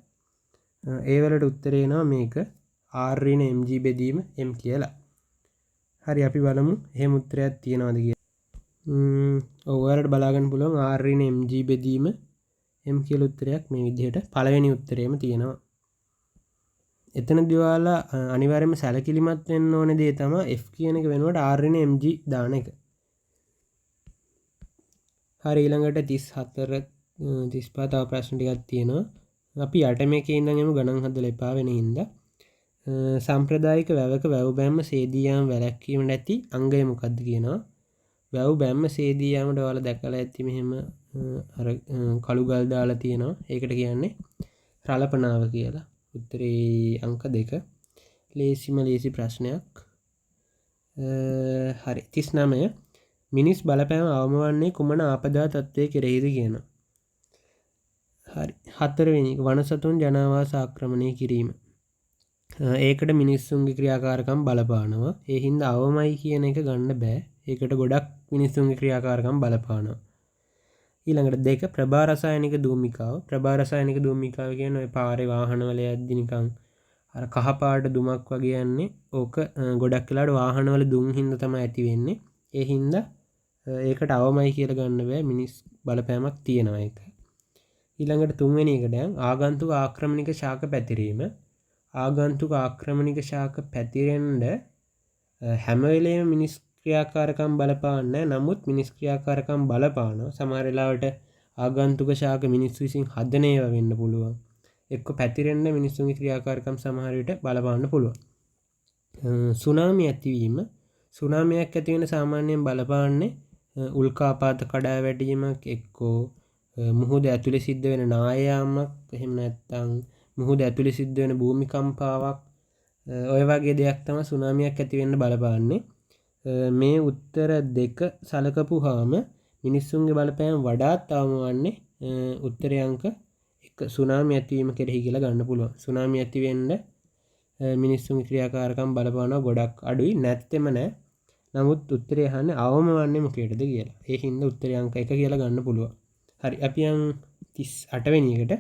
Speaker 1: වලට උත්තරේ එනවා මේක r ඍණ mg බෙදීම m කියලා. හරි අපි බලමු එහෙම උත්තරයක් තියනවද කියලා. ඔයාලට බලාගන්න පුළුවන් r ඍණ mg බෙදීම m කියලා උත්තරයක් මේ විදිහට පළවෙනි උත්තරේම තියෙනවා. එතනදී ඔයාලා අනිවාර්යයෙන්ම සැලකිලිමත් වෙන්න ඕනේ දේ තමයි f කියන එක වෙනුවට r ඍණ mg දාන එක. හරි ඊළඟට 34 35 තව ප්‍රශ්න ටිකක් තියෙනවා. අපි යට මේකේ ඉඳන් එමු ගණන් හදලා එපා වෙන හින්දා. සාම්ප්‍රදායික වැවක වැව් බැම්ම සේදී යාම වැළැක්වීම නැති අංගය මොකක්ද කියනවා. වැව් බැම්ම සේදී යාමට ඔයාලා දැකලා ඇති මෙහෙම අර කළු ගල් දාලා තියෙනවා. ඒකට කියන්නේ රළපනාව කියලා. උත්තරේ අංක 2. ලේසි ප්‍රශ්නයක්. හරි 39 මිනිස් බලපෑම අවම වන්නේ කුමන ආපදා තත්ත්වයේ කෙරෙහිද කියනවා. හරි 4 වෙනි වනසතුන් ජනාවාස ආක්‍රමණය කිරීම. ඒකට මිනිස්සුන්ගේ ක්‍රියාකාරකම් බලපානවා. ඒ හින්දා අවමයි කියන එක ගන්න බෑ. ඒකට ගොඩක් මිනිස්සුන්ගේ ක්‍රියාකාරකම් බලපානවා. ඊළඟට 2 ප්‍රභා රසායනික ධූමිකාව. ප්‍රභා රසායනික ධූමිකාව කියන්නේ ඔය පාරේ වාහනවල යද්දි නිකන් අර කහ පාට දුමක් වගේ යන්නේ. ඕක ගොඩක් වෙලාවට වාහනවල දුම් හින්දා තමයි ඇති වෙන්නේ. ඒ හින්දා ඒකට අවමයි කියලා ගන්න බෑ. මිනිස් බලපෑමක් තියෙනවා ඒක. ඊළඟට 3 වෙනි එකට ආගන්තුක ආක්‍රමණික ශාක පැතිරීම. ආගන්තුක ආක්‍රමණික ශාක පැතිරෙන්න හැම වෙලේම මිනිස් ක්‍රියාකාරකම් බලපාන්නේ නැහැ. නමුත් මිනිස් ක්‍රියාකාරකම් බලපානවා. සමහර වෙලාවට ආගන්තුක ශාක මිනිස්සු විසින් හදන ඒවා වෙන්න පුළුවන්. එක්ක පැතිරෙන්න මිනිස්සුන්ගේ ක්‍රියාකාරකම් සමහර විට බලපාන්න පුළුවන්. සුනාමි ඇතිවීම. සුනාමියක් ඇති වෙන සාමාන්‍යයෙන් බලපාන්නේ උල්කාපාත කඩා වැටීමක් එක්කෝ මුහුද ඇතුලේ සිද්ධ වෙන නායයාමක් එහෙම නැත්නම් මුහුද ඇතුලේ සිද්ධ වෙන භූමිකම්පාවක් ඔය වගේ දෙයක් තමයි සුනාමියක් ඇති වෙන්න බලපාන්නේ. මේ උත්තර දෙක සලකපුවාම මිනිස්සුන්ගේ බලපෑම වඩාත් අවම වන්නේ උත්තරේ අංක 1 සුනාමි ඇතිවීම කෙරෙහි කියලා ගන්න පුළුවන්. සුනාමි ඇති වෙන්න මිනිස්සුන්ගේ ක්‍රියාකාරකම් බලපානවා ගොඩක් අඩුයි නැත්තෙම නෑ. නමුත් උත්තරේ අහන්නේ අවම වන්නේ මොකේද කියලා. ඒ හින්දා උත්තරේ අංක 1 කියලා ගන්න පුළුවන්. හරි අපි යන් 38 වෙනි එකට.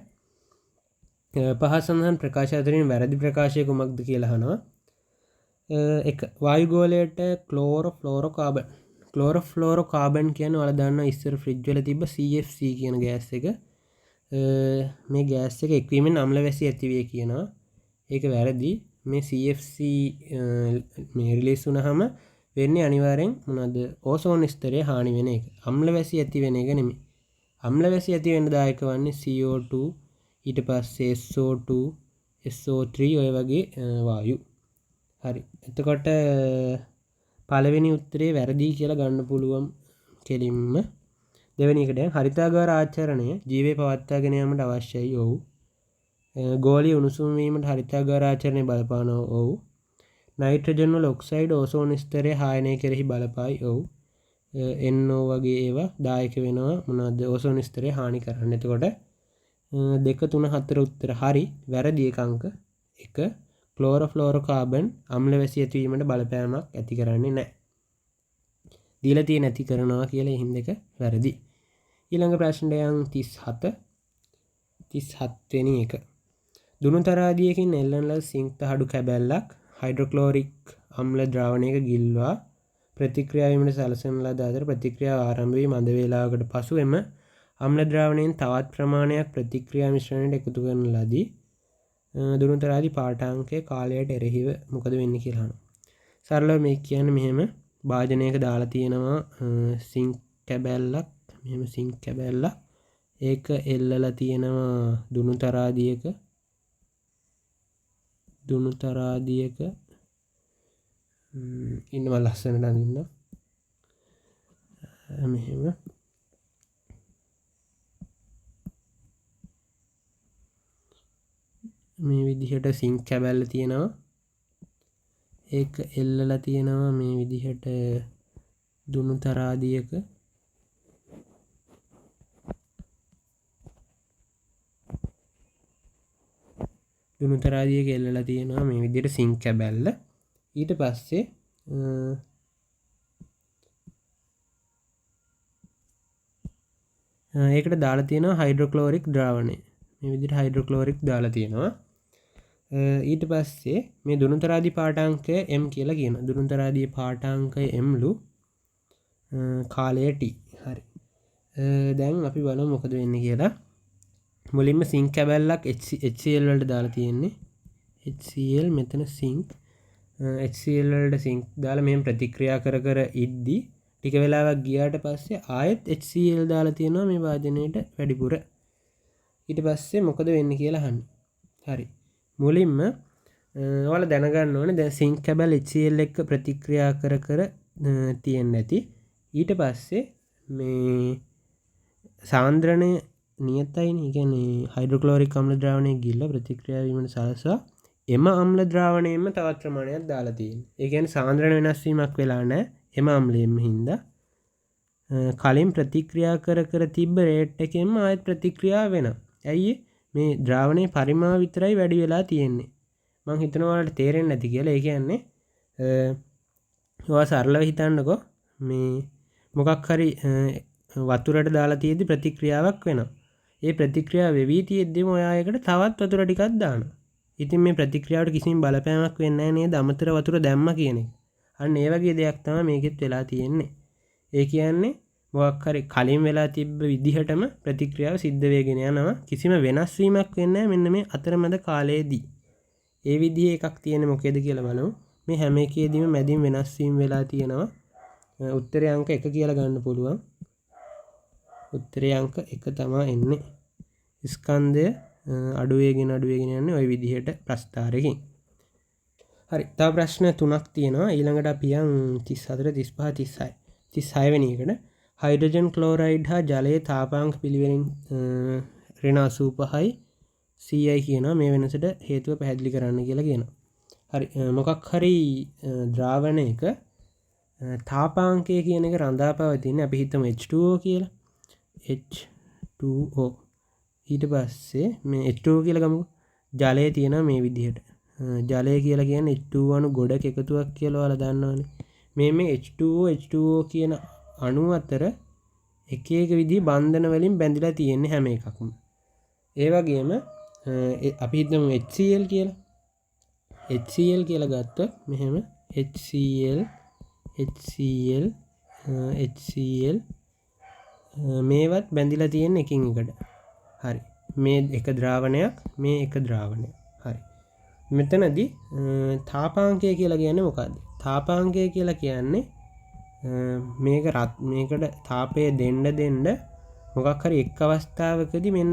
Speaker 1: පහ සඳහන් ප්‍රකාශ අතරින් වැරදි ප්‍රකාශය කුමක්ද කියලා අහනවා. එක වායුගෝලයට ක්ලෝරෝෆ්ලෝරෝකාබන්. ක්ලෝරෝෆ්ලෝරෝකාබන් කියන්නේ ඔයාලා දන්නවා ඉස්සර ෆ්‍රිජ් වල තිබ්බ CFC කියන ගෑස් එක. මේ ගෑස් එක එක්වීමෙන් අම්ල වැසි ඇති වේ කියනවා. ඒක වැරදි. මේ CFC මේ රිලීස් වුණාම වෙන්නේ අනිවාර්යෙන් මොනවද? ඕසෝන් ස්තරයේ හානි වෙන එක. අම්ල වැසි ඇති වෙන එක නෙමෙයි. අම්ල වැසි ඇති වෙන්න දායක වන්නේ CO2 ඊට පස්සේ SO2 SO3 ඔය වගේ වායු. හරි. එතකොට පළවෙනි උත්තරේ වැරදි කියලා ගන්න පුළුවන් කෙලින්ම. දෙවෙනි එකට හරිතාගාර ආචරණය ජීවය පවත්වාගෙන යාමට අවශ්‍යයි. ඔව්. ගෝලීය උණුසුම් වීමට හරිතාගාර ආචරණය බලපානවා. ඔව්. නයිට්‍රජන් වල ඔක්සයිඩ් ඕසෝන් ස්තරය හායනය කෙරෙහි බලපායි. ඔව්. NO වගේ ඒවා දායක වෙනවා මොනවද ඕසෝන් ස්තරය හානි කරන්න. එතකොට 2 3 4 උත්තර හරි. වැරදි එක අංක 1 ක්ලෝරෝෆ්ලෝරෝකාබන් අම්ල වැසි ඇතිවීමට බලපෑමක් ඇති කරන්නේ නැහැ. දීලා තියෙන ඇති කරනවා කියලා එහින් දෙක වැරදි. ඊළඟ ප්‍රශ්නය 37 වෙනි එක. දුනු තරාදියකින් එල්ලන ලද සිංක් තහඩු කැබැල්ලක් හයිඩ්‍රොක්ලෝරික් අම්ල ද්‍රාවණයක ගිල්වා ප්‍රතික්‍රියා වීමට සලසන ලද අතර ප්‍රතික්‍රියාව ආරම්භ වී මඳ වේලාවකට පසු එම අම්ල ද්‍රාවණයෙන් තවත් ප්‍රමාණයක් ප්‍රතික්‍රියා මිශ්‍රණයට එකතු කරන ලදී. දුනු තරාදී පාඨාංකයේ කාලයට එරෙහිව මොකද වෙන්නේ කියලා අහනවා. සරලව මේ කියන්නේ මෙහෙම භාජනයක දාලා තියෙනවා සිංක් කැබැල්ලක්. මෙහෙම සිංක් කැබැල්ලක්. ඒක එල්ලලා තියෙනවා දුනු තරාදියක ඉන්නවා ලස්සනට අඳින්න. මෙහෙම මේ විදිහට සිංක් කැබැල්ල තියෙනවා. ඒක එල්ලලා තියෙනවා මේ විදිහට දුනු තරාදියක. දුනු තරාදියක එල්ලලා තියෙනවා මේ විදිහට සිංක් කැබැල්ල. ඊට පස්සේ ඒකට දාලා තියෙනවා හයිඩ්‍රොක්ලෝරික් ද්‍රාවණය. මේ විදිහට හයිඩ්‍රොක්ලෝරික් දාලා තියෙනවා. ඊට පස්සේ මේ දුනුතරාදී පාඨාංකය m කියලා කියනවා. දුනුතරාදී පාඨාංකය m ලු කාලය t. හරි. දැන් අපි බලමු මොකද වෙන්නේ කියලා. මුලින්ම සිංක් කැබැල්ලක් HCl වලට දාලා තියෙන්නේ. HCl මෙතන සිංක් HCl වලට සිංක් දාලා මෙහෙම ප්‍රතික්‍රියා කර කර ඉද්දි ටික වෙලාවක් ගියාට පස්සේ ආයෙත් HCl දාලා තියෙනවා මේ වාදනයේට වැඩිපුර. ඊට පස්සේ මොකද වෙන්නේ කියලා අහන්නේ. හරි. මුලින්ම ඔයාලා දැනගන්න ඕනේ දැන් සිංක් කැබල් HCl එක්ක ප්‍රතික්‍රියා කර කර තියෙන්නේ නැති. ඊට පස්සේ මේ සාන්ද්‍රණය නියතයිනේ. ඒ කියන්නේ හයිඩ්‍රොක්ලෝරික් අම්ල ද්‍රාවණයේ ගිල්ල ප්‍රතික්‍රියා වීමට සලස්වා එම අම්ල ද්‍රාවණයෙන්ම තවත් ප්‍රමාණයක් දාලා තියෙනවා. ඒ කියන්නේ සාන්ද්‍රණ වෙනස් වීමක් වෙලා නැහැ. එම අම්ලයෙන්ම හින්දා කලින් ප්‍රතික්‍රියා කර කර තිබ්බ රේට් එකෙන්ම ආයෙත් ප්‍රතික්‍රියා වෙනවා. ඇයි මේ ද්‍රාවණයේ පරිමාව විතරයි වැඩි වෙලා තියෙන්නේ. මම හිතනවා ඔයාලට තේරෙන්නේ නැති කියලා. ඒ කියන්නේ ඔයා සරලව හිතන්නකෝ මේ මොකක් හරි වතුරට දාලා තියෙද්දි ප්‍රතික්‍රියාවක් වෙනවා. ඒ ප්‍රතික්‍රියාව වෙවි තියෙද්දිම ඔයා ඒකට තවත් වතුර ටිකක් දානවා. ඉතින් මේ ප්‍රතික්‍රියාවට කිසිම බලපෑමක් වෙන්නේ නැහැ නේද? අමතර වතුර දැම්මා කියන එක. අන්න ඒ වගේ දෙයක් තමයි මේකෙත් වෙලා තියෙන්නේ. ඒ කියන්නේ මොකක් හරි කලින් වෙලා තිබ්බ විදිහටම ප්‍රතික්‍රියාව සිද්ධ වෙගෙන යනවා. කිසිම වෙනස් වීමක් වෙන්නේ නැහැ මෙන්න මේ අතරමැද කාලයේදී. ඒ විදිහේ එකක් තියෙන්නේ මොකේද කියලා බලමු. මේ හැම එකේදීම මැදින් වෙනස් වීම වෙලා තියෙනවා. උත්තරේ අංක 1 කියලා ගන්න පුළුවන්. උත්තරේ අංක 1 තමයි එන්නේ. ස්කන්ධය අඩු වෙගෙන යන්නේ ওই විදිහට ප්‍රස්ථාරයකින්. හරි. තව ප්‍රශ්න 3ක් තියෙනවා. ඊළඟට අපි යන් 34 35 36. 36 වෙනි එකට හයිඩ්‍රජන් ක්ලෝරයිඩ් හා ජලයේ තාපාංක පිළිවෙලින් ඍණ 85යි CI කියනවා. මේ වෙනසට හේතුව පැහැදිලි කරන්න කියලා කියනවා. හරි. මොකක් හරි ද්‍රාවණයක තාපාංකය කියන එක රඳා පවතින අපි හිතමු H2O කියලා. H2O. ඊට පස්සේ මේ H2O කියලා ගමුකෝ. ජලය තියෙනවා මේ විදිහට. ජලය කියලා කියන්නේ H2O අණු ගොඩක එකතුවක් කියලා ඔයාලා දන්නවනේ. මේ H2O කියන අණු අතර එක එක විදිහේ බන්ධන වලින් බැඳිලා තියෙන්නේ හැම එකක්ම. ඒ වගේම අපි හිතමු HCl කියලා. HCl කියලා ගත්තොත් මෙහෙම HCl මේවත් බැඳිලා තියෙන එකින් එකට. හරි. මේ එක ද්‍රාවණයක් මේ එක ද්‍රාවණයක්. හරි. මෙතනදී තාපාංකය කියලා කියන්නේ මොකද්ද? තාපාංකය කියලා කියන්නේ මේකට තාපය දෙන්න මොකක් හරි එක් අවස්ථාවකදී මෙන්න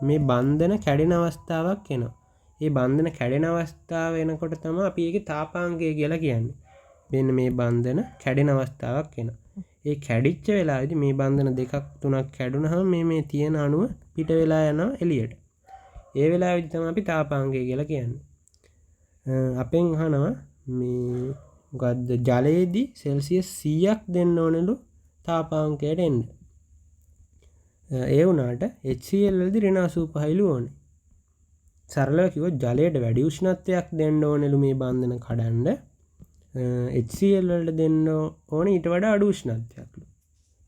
Speaker 1: මේ බන්ධන කැඩෙන අවස්ථාවක් එනවා. ඒ බන්ධන කැඩෙන අවස්ථාව එනකොට තමයි අපි ඒකේ තාපාංගය කියලා කියන්නේ. මෙන්න මේ බන්ධන කැඩෙන අවස්ථාවක් එනවා. ඒ කැඩිච්ච වෙලාවේදී මේ බන්ධන දෙකක් තුනක් කැඩුනහම මේ තියෙන අණුව පිට වෙලා යනවා එළියට. ඒ වෙලාවේදී තමයි අපි තාපාංගය කියලා කියන්නේ. අපෙන් අහනවා මේ මොකද්ද ජලයේදී සෙල්සියස් 100ක් දෙන්න ඕනලු තාපාංකයට එන්න. ඒ වුණාට HCl වලදී ඍණ 85යිලු ඕනේ. සරලව කිව්වොත් ජලයට වැඩි උෂ්ණත්වයක් දෙන්න ඕනලු මේ බන්ධන කඩන්න. HCl වලට දෙන්න ඕනේ ඊට වඩා අඩු උෂ්ණත්වයක්ලු.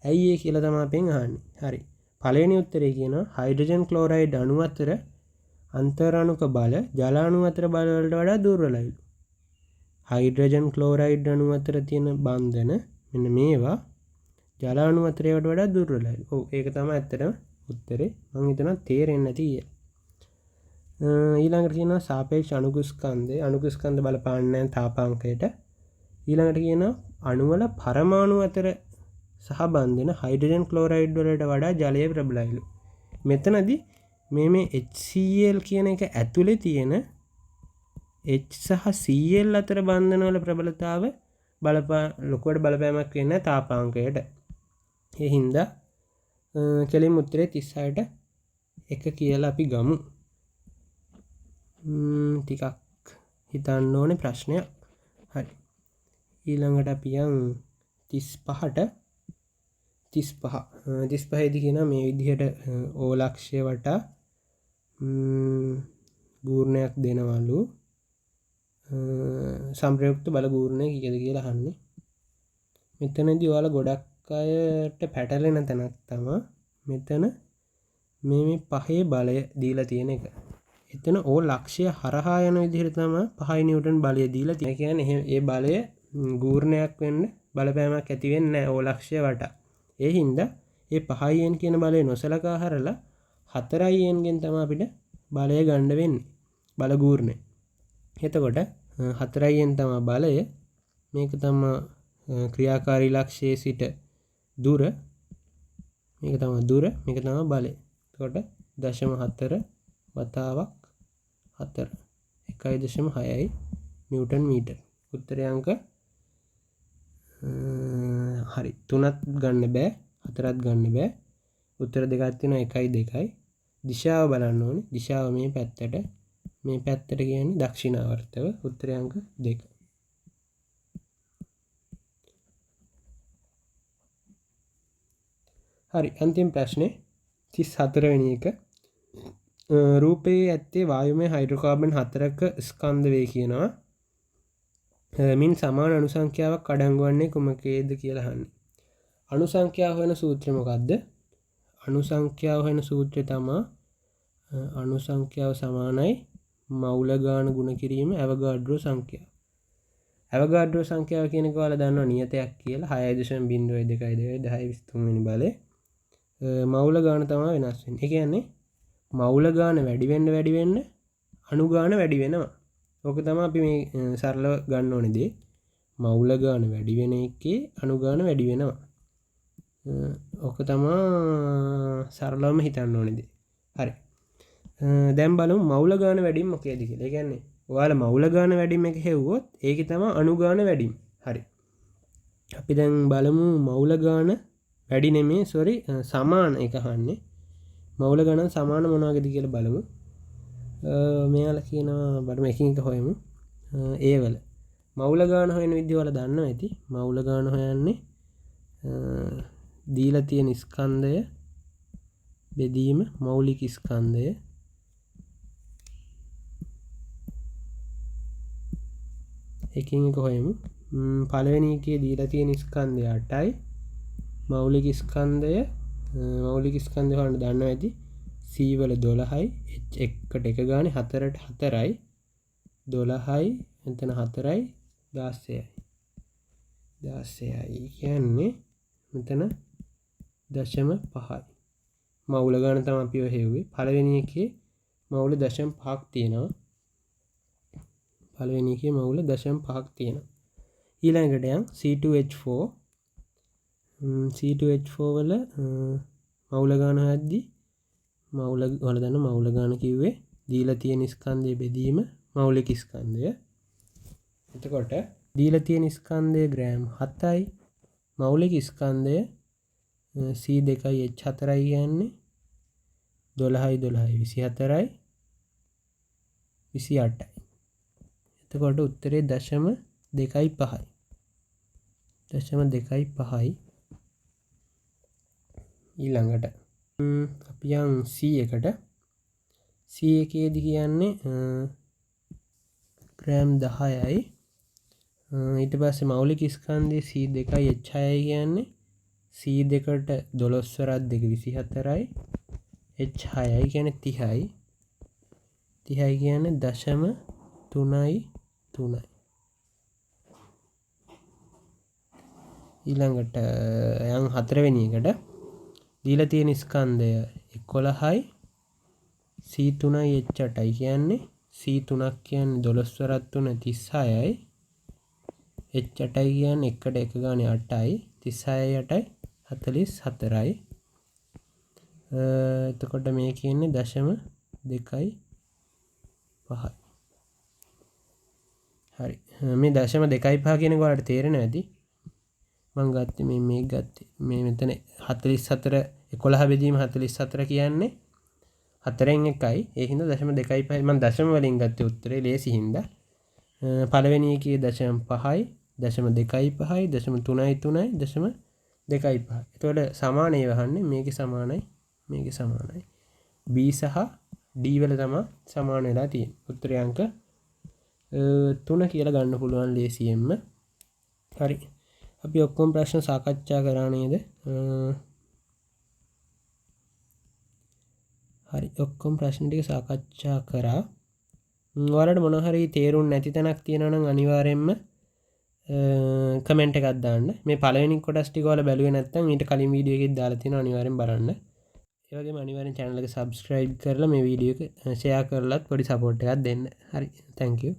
Speaker 1: ඇයි ඒ කියලා තමයි අපෙන් අහන්නේ. හරි. පළවෙනි උත්තරේ කියනවා හයිඩ්‍රජන් ක්ලෝරයිඩ් අණු අතර අන්තරාණුක බල ජල අණු අතර බල වලට වඩා දුර්වලයිලු. හයිඩ්‍රජන් ක්ලෝරයිඩ් අණු අතර තියෙන බන්ධන මෙන්න මේවා ජල අණු අතරේට වඩා දුර්වලයි. ඔව් ඒක තමයි ඇත්තටම උත්තරේ. මම හිතනවා තේරෙන්නේ නැති කියලා. ඊළඟට කියනවා සාපේක්ෂ අණුස්කන්ධය. අණුස්කන්ධ බලපාන්නේ නැහැ තාපාංකයට. ඊළඟට කියනවා අණු වල පරමාණු අතර සහබන්ධන හයිඩ්‍රජන් ක්ලෝරයිඩ් වලට වඩා ජලය ප්‍රබලයිලු. මෙතනදී මේ HCl කියන එක ඇතුලේ තියෙන H සහ Cl අතර බන්ධන වල ප්‍රබලතාව ලොකුවට බලපෑමක් වෙන්නේ තාපාංකයට. ඒ හින්දා කෙලින් උත්තරේ 36ට 1 කියලා අපි ගමු. ටිකක් හිතන්න ඕනේ ප්‍රශ්නයක්. හරි. ඊළඟට අපි යන් 35ට 35 දී කියනවා මේ විදිහට ඕලක්ෂය වටා ගූර්ණයක් දෙනවලු. සම්ප්‍රයුක්ත බල ගූර්ණය කීයද කියලා අහන්නේ. මෙතනදී ඔයාලා ගොඩක් අයට පැටලෙන තැනක් තමයි මෙතන මේ පහේ බලය දීලා තියෙන එක. එතන ඕ ලක්ෂය හරහා යන විදිහට තමයි 5 නිව්ටන් බලය දීලා තියෙන්නේ. ඒ කියන්නේ ඒ බලය ගූර්ණයක් වෙන්න බලපෑමක් ඇති වෙන්නේ නැහැ ඕ ලක්ෂය වටා. ඒ හින්දා මේ 5n කියන බලය නොසලකා හරලා 4n ගෙන් තමයි අපිට බලය ගන්න වෙන්නේ. බල ගූර්ණය. එතකොට 4n තමයි බලය. මේක තමයි ක්‍රියාකාරී ලක්ෂයේ සිට දුර. මේක තමයි දුර. මේක තමයි බලය. එතකොට 0.4 වතාවක් 4 1.6යි නිව්ටන් මීටර්. උත්තරය අංක හරි 3ත් ගන්න බෑ 4ත් ගන්න බෑ. උත්තර දෙකක් තියෙනවා 1යි 2යි. දිශාව බලන්න ඕනේ. දිශාව මේ පැත්තට. මේ පැත්තට කියන්නේ දක්ෂිණාවර්තව. උත්තරය අංක 2. හරි අන්තිම ප්‍රශ්නේ 34 වෙනි එක. රූපයේ ඇත්තේ වායුමය හයිඩ්‍රෝකාබන් 4ක ස්කන්ධ වේ කියනවා. මින් සමාන අණු සංඛ්‍යාවක් අඩංගු වන්නේ කුමකේද කියලා අහන්නේ. අණු සංඛ්‍යාව හොයන සූත්‍රය මොකද්ද? අණු සංඛ්‍යාව හොයන සූත්‍රය තමයි අණු සංඛ්‍යාව සමානයි මවුල ගාන ගුණ කිරීම ඇවගාඩ්‍රෝ සංඛ්‍යාව. ඇවගාඩ්‍රෝ සංඛ්‍යාව කියන එක ඔයාලා දන්නවා නියතයක් කියලා 6.0222 10 වෙනි බලය. මවුල ගාන තමයි වෙනස් වෙන්නේ. ඒ කියන්නේ මවුල ගාන වැඩි වෙන්න අණු ගාන වැඩි වෙනවා. ඕක තමයි අපි මේ සරලව ගන්න ඕනේ දේ. මවුල ගාන වැඩි වෙන එකේ අණු ගාන වැඩි වෙනවා. ඕක තමයි සරලවම හිතන්න ඕනේ දේ. හරි. දැන් බලමු මවුල ගාන වැඩිම මොකේද කියලා. ඒ කියන්නේ ඔයාලා මවුල ගාන වැඩිම එක හෙව්වොත් ඒකේ තමයි අණු ගාන වැඩිම. හරි. අපි දැන් බලමු මවුල ගාන වැඩි නෙමේ සමාන එක අහන්නේ. මවුල ගණන් සමාන මොනවාගේද කියලා බලමු. මෙයාලා කියනවා බලමු එකින් එක හොයමු. ඒ වල මවුල ගාන හොයන විදිය වල දන්නවා ඇති. මවුල ගාන හොයන්නේ දීලා තියෙන ස්කන්ධය බෙදීම මෞලික ස්කන්ධය එකින් එක හොයමු. පළවෙනි එකේ දීලා තියෙන ස්කන්ධය 8යි. මෞලික ස්කන්ධය හොයන්න දන්නවා ඇති. C වල 12යි H එකට එක ගානේ 4ට 4යි 12යි එතන 4යි 16යි 16යි කියන්නේ මෙතන 0.5යි මවුල ගාන තමයි අපි ඔය හෙව්වේ. පළවෙනි එකේ මවුල 0.5ක් තියෙනවා. ඊළඟට යන් C2H4 C2H4 වල මවුල ගාන හොයද්දී මවුල වල දන්න මවුල ගාන කිව්වේ දීලා තියෙන ස්කන්ධය බෙදීම මෞලික ස්කන්ධය. එතකොට දීලා තියෙන ස්කන්ධය ග්‍රෑම් 7යි. මෞලික ස්කන්ධය C2H4යි කියන්නේ 12යි 12යි 24යි 28යි. එතකොට උත්තරේ 0.25යි. 0.25යි. ඊළඟට අපි යන් C එකට. C එකේදී කියන්නේ ග්‍රෑම් 10යි. ඊට පස්සේ මෞලික ස්කන්ධය C2H6යි කියන්නේ C2ට 12 වරක් 2 24යි. H6යි කියන්නේ 30යි. 30යි කියන්නේ 0.33යි. ඊළඟට යන් 4 වෙනි එකට දීලා තියෙන ස්කන්ධය 11යි. C3H8යි කියන්නේ C3ක් කියන්නේ 12 වරක් 3 36යි. H8යි කියන්නේ 1ට 1 ගානේ 8යි. 36යි 8යි 44යි. එතකොට මේ කියන්නේ 0.25යි. හරි. මේ 0.25 කියන එක ඔයාලට තේරෙන්නේ නැති. මම ගත්තේ මේ ගත්තේ මේ මෙතන 44 11 බෙදීම 44 කියන්නේ 4න් 1යි. ඒ හින්දා 0.25යි. මම දශම වලින් ගත්තේ උත්තරේ ලේසි හින්දා. පළවෙනි එකේ 0.5යි 0.25යි 0.33යි 0.25යි. එතකොට සමාන ඒවා අහන්නේ මේකේ සමානයි මේකේ සමානයි. B සහ D වල තමයි සමාන වෙලා තියෙන්නේ. උත්තරේ අංක 3 කියලා ගන්න පුළුවන් ලේසියෙන්ම. හරි. අපි ඔක්කොම ප්‍රශ්න සාකච්ඡා කරා නේද? හරි. ඔක්කොම ප්‍රශ්න ටික සාකච්ඡා කරා. ඔයාලට මොන හරි තේරුම් නැති තැනක් තියෙනවා නම් අනිවාර්යයෙන්ම කමෙන්ට් එකක් දාන්න. මේ පළවෙනි කොටස් ටික ඔයාලා බැලුවේ නැත්නම් ඊට කලින් වීඩියෝ එකෙත් දාලා තියෙනවා අනිවාර්යෙන් බලන්න. ඒ වගේම අනිවාර්යෙන් channel එක subscribe කරලා මේ වීඩියෝ එක share කරලත් පොඩි support එකක් දෙන්න. හරි. thank you.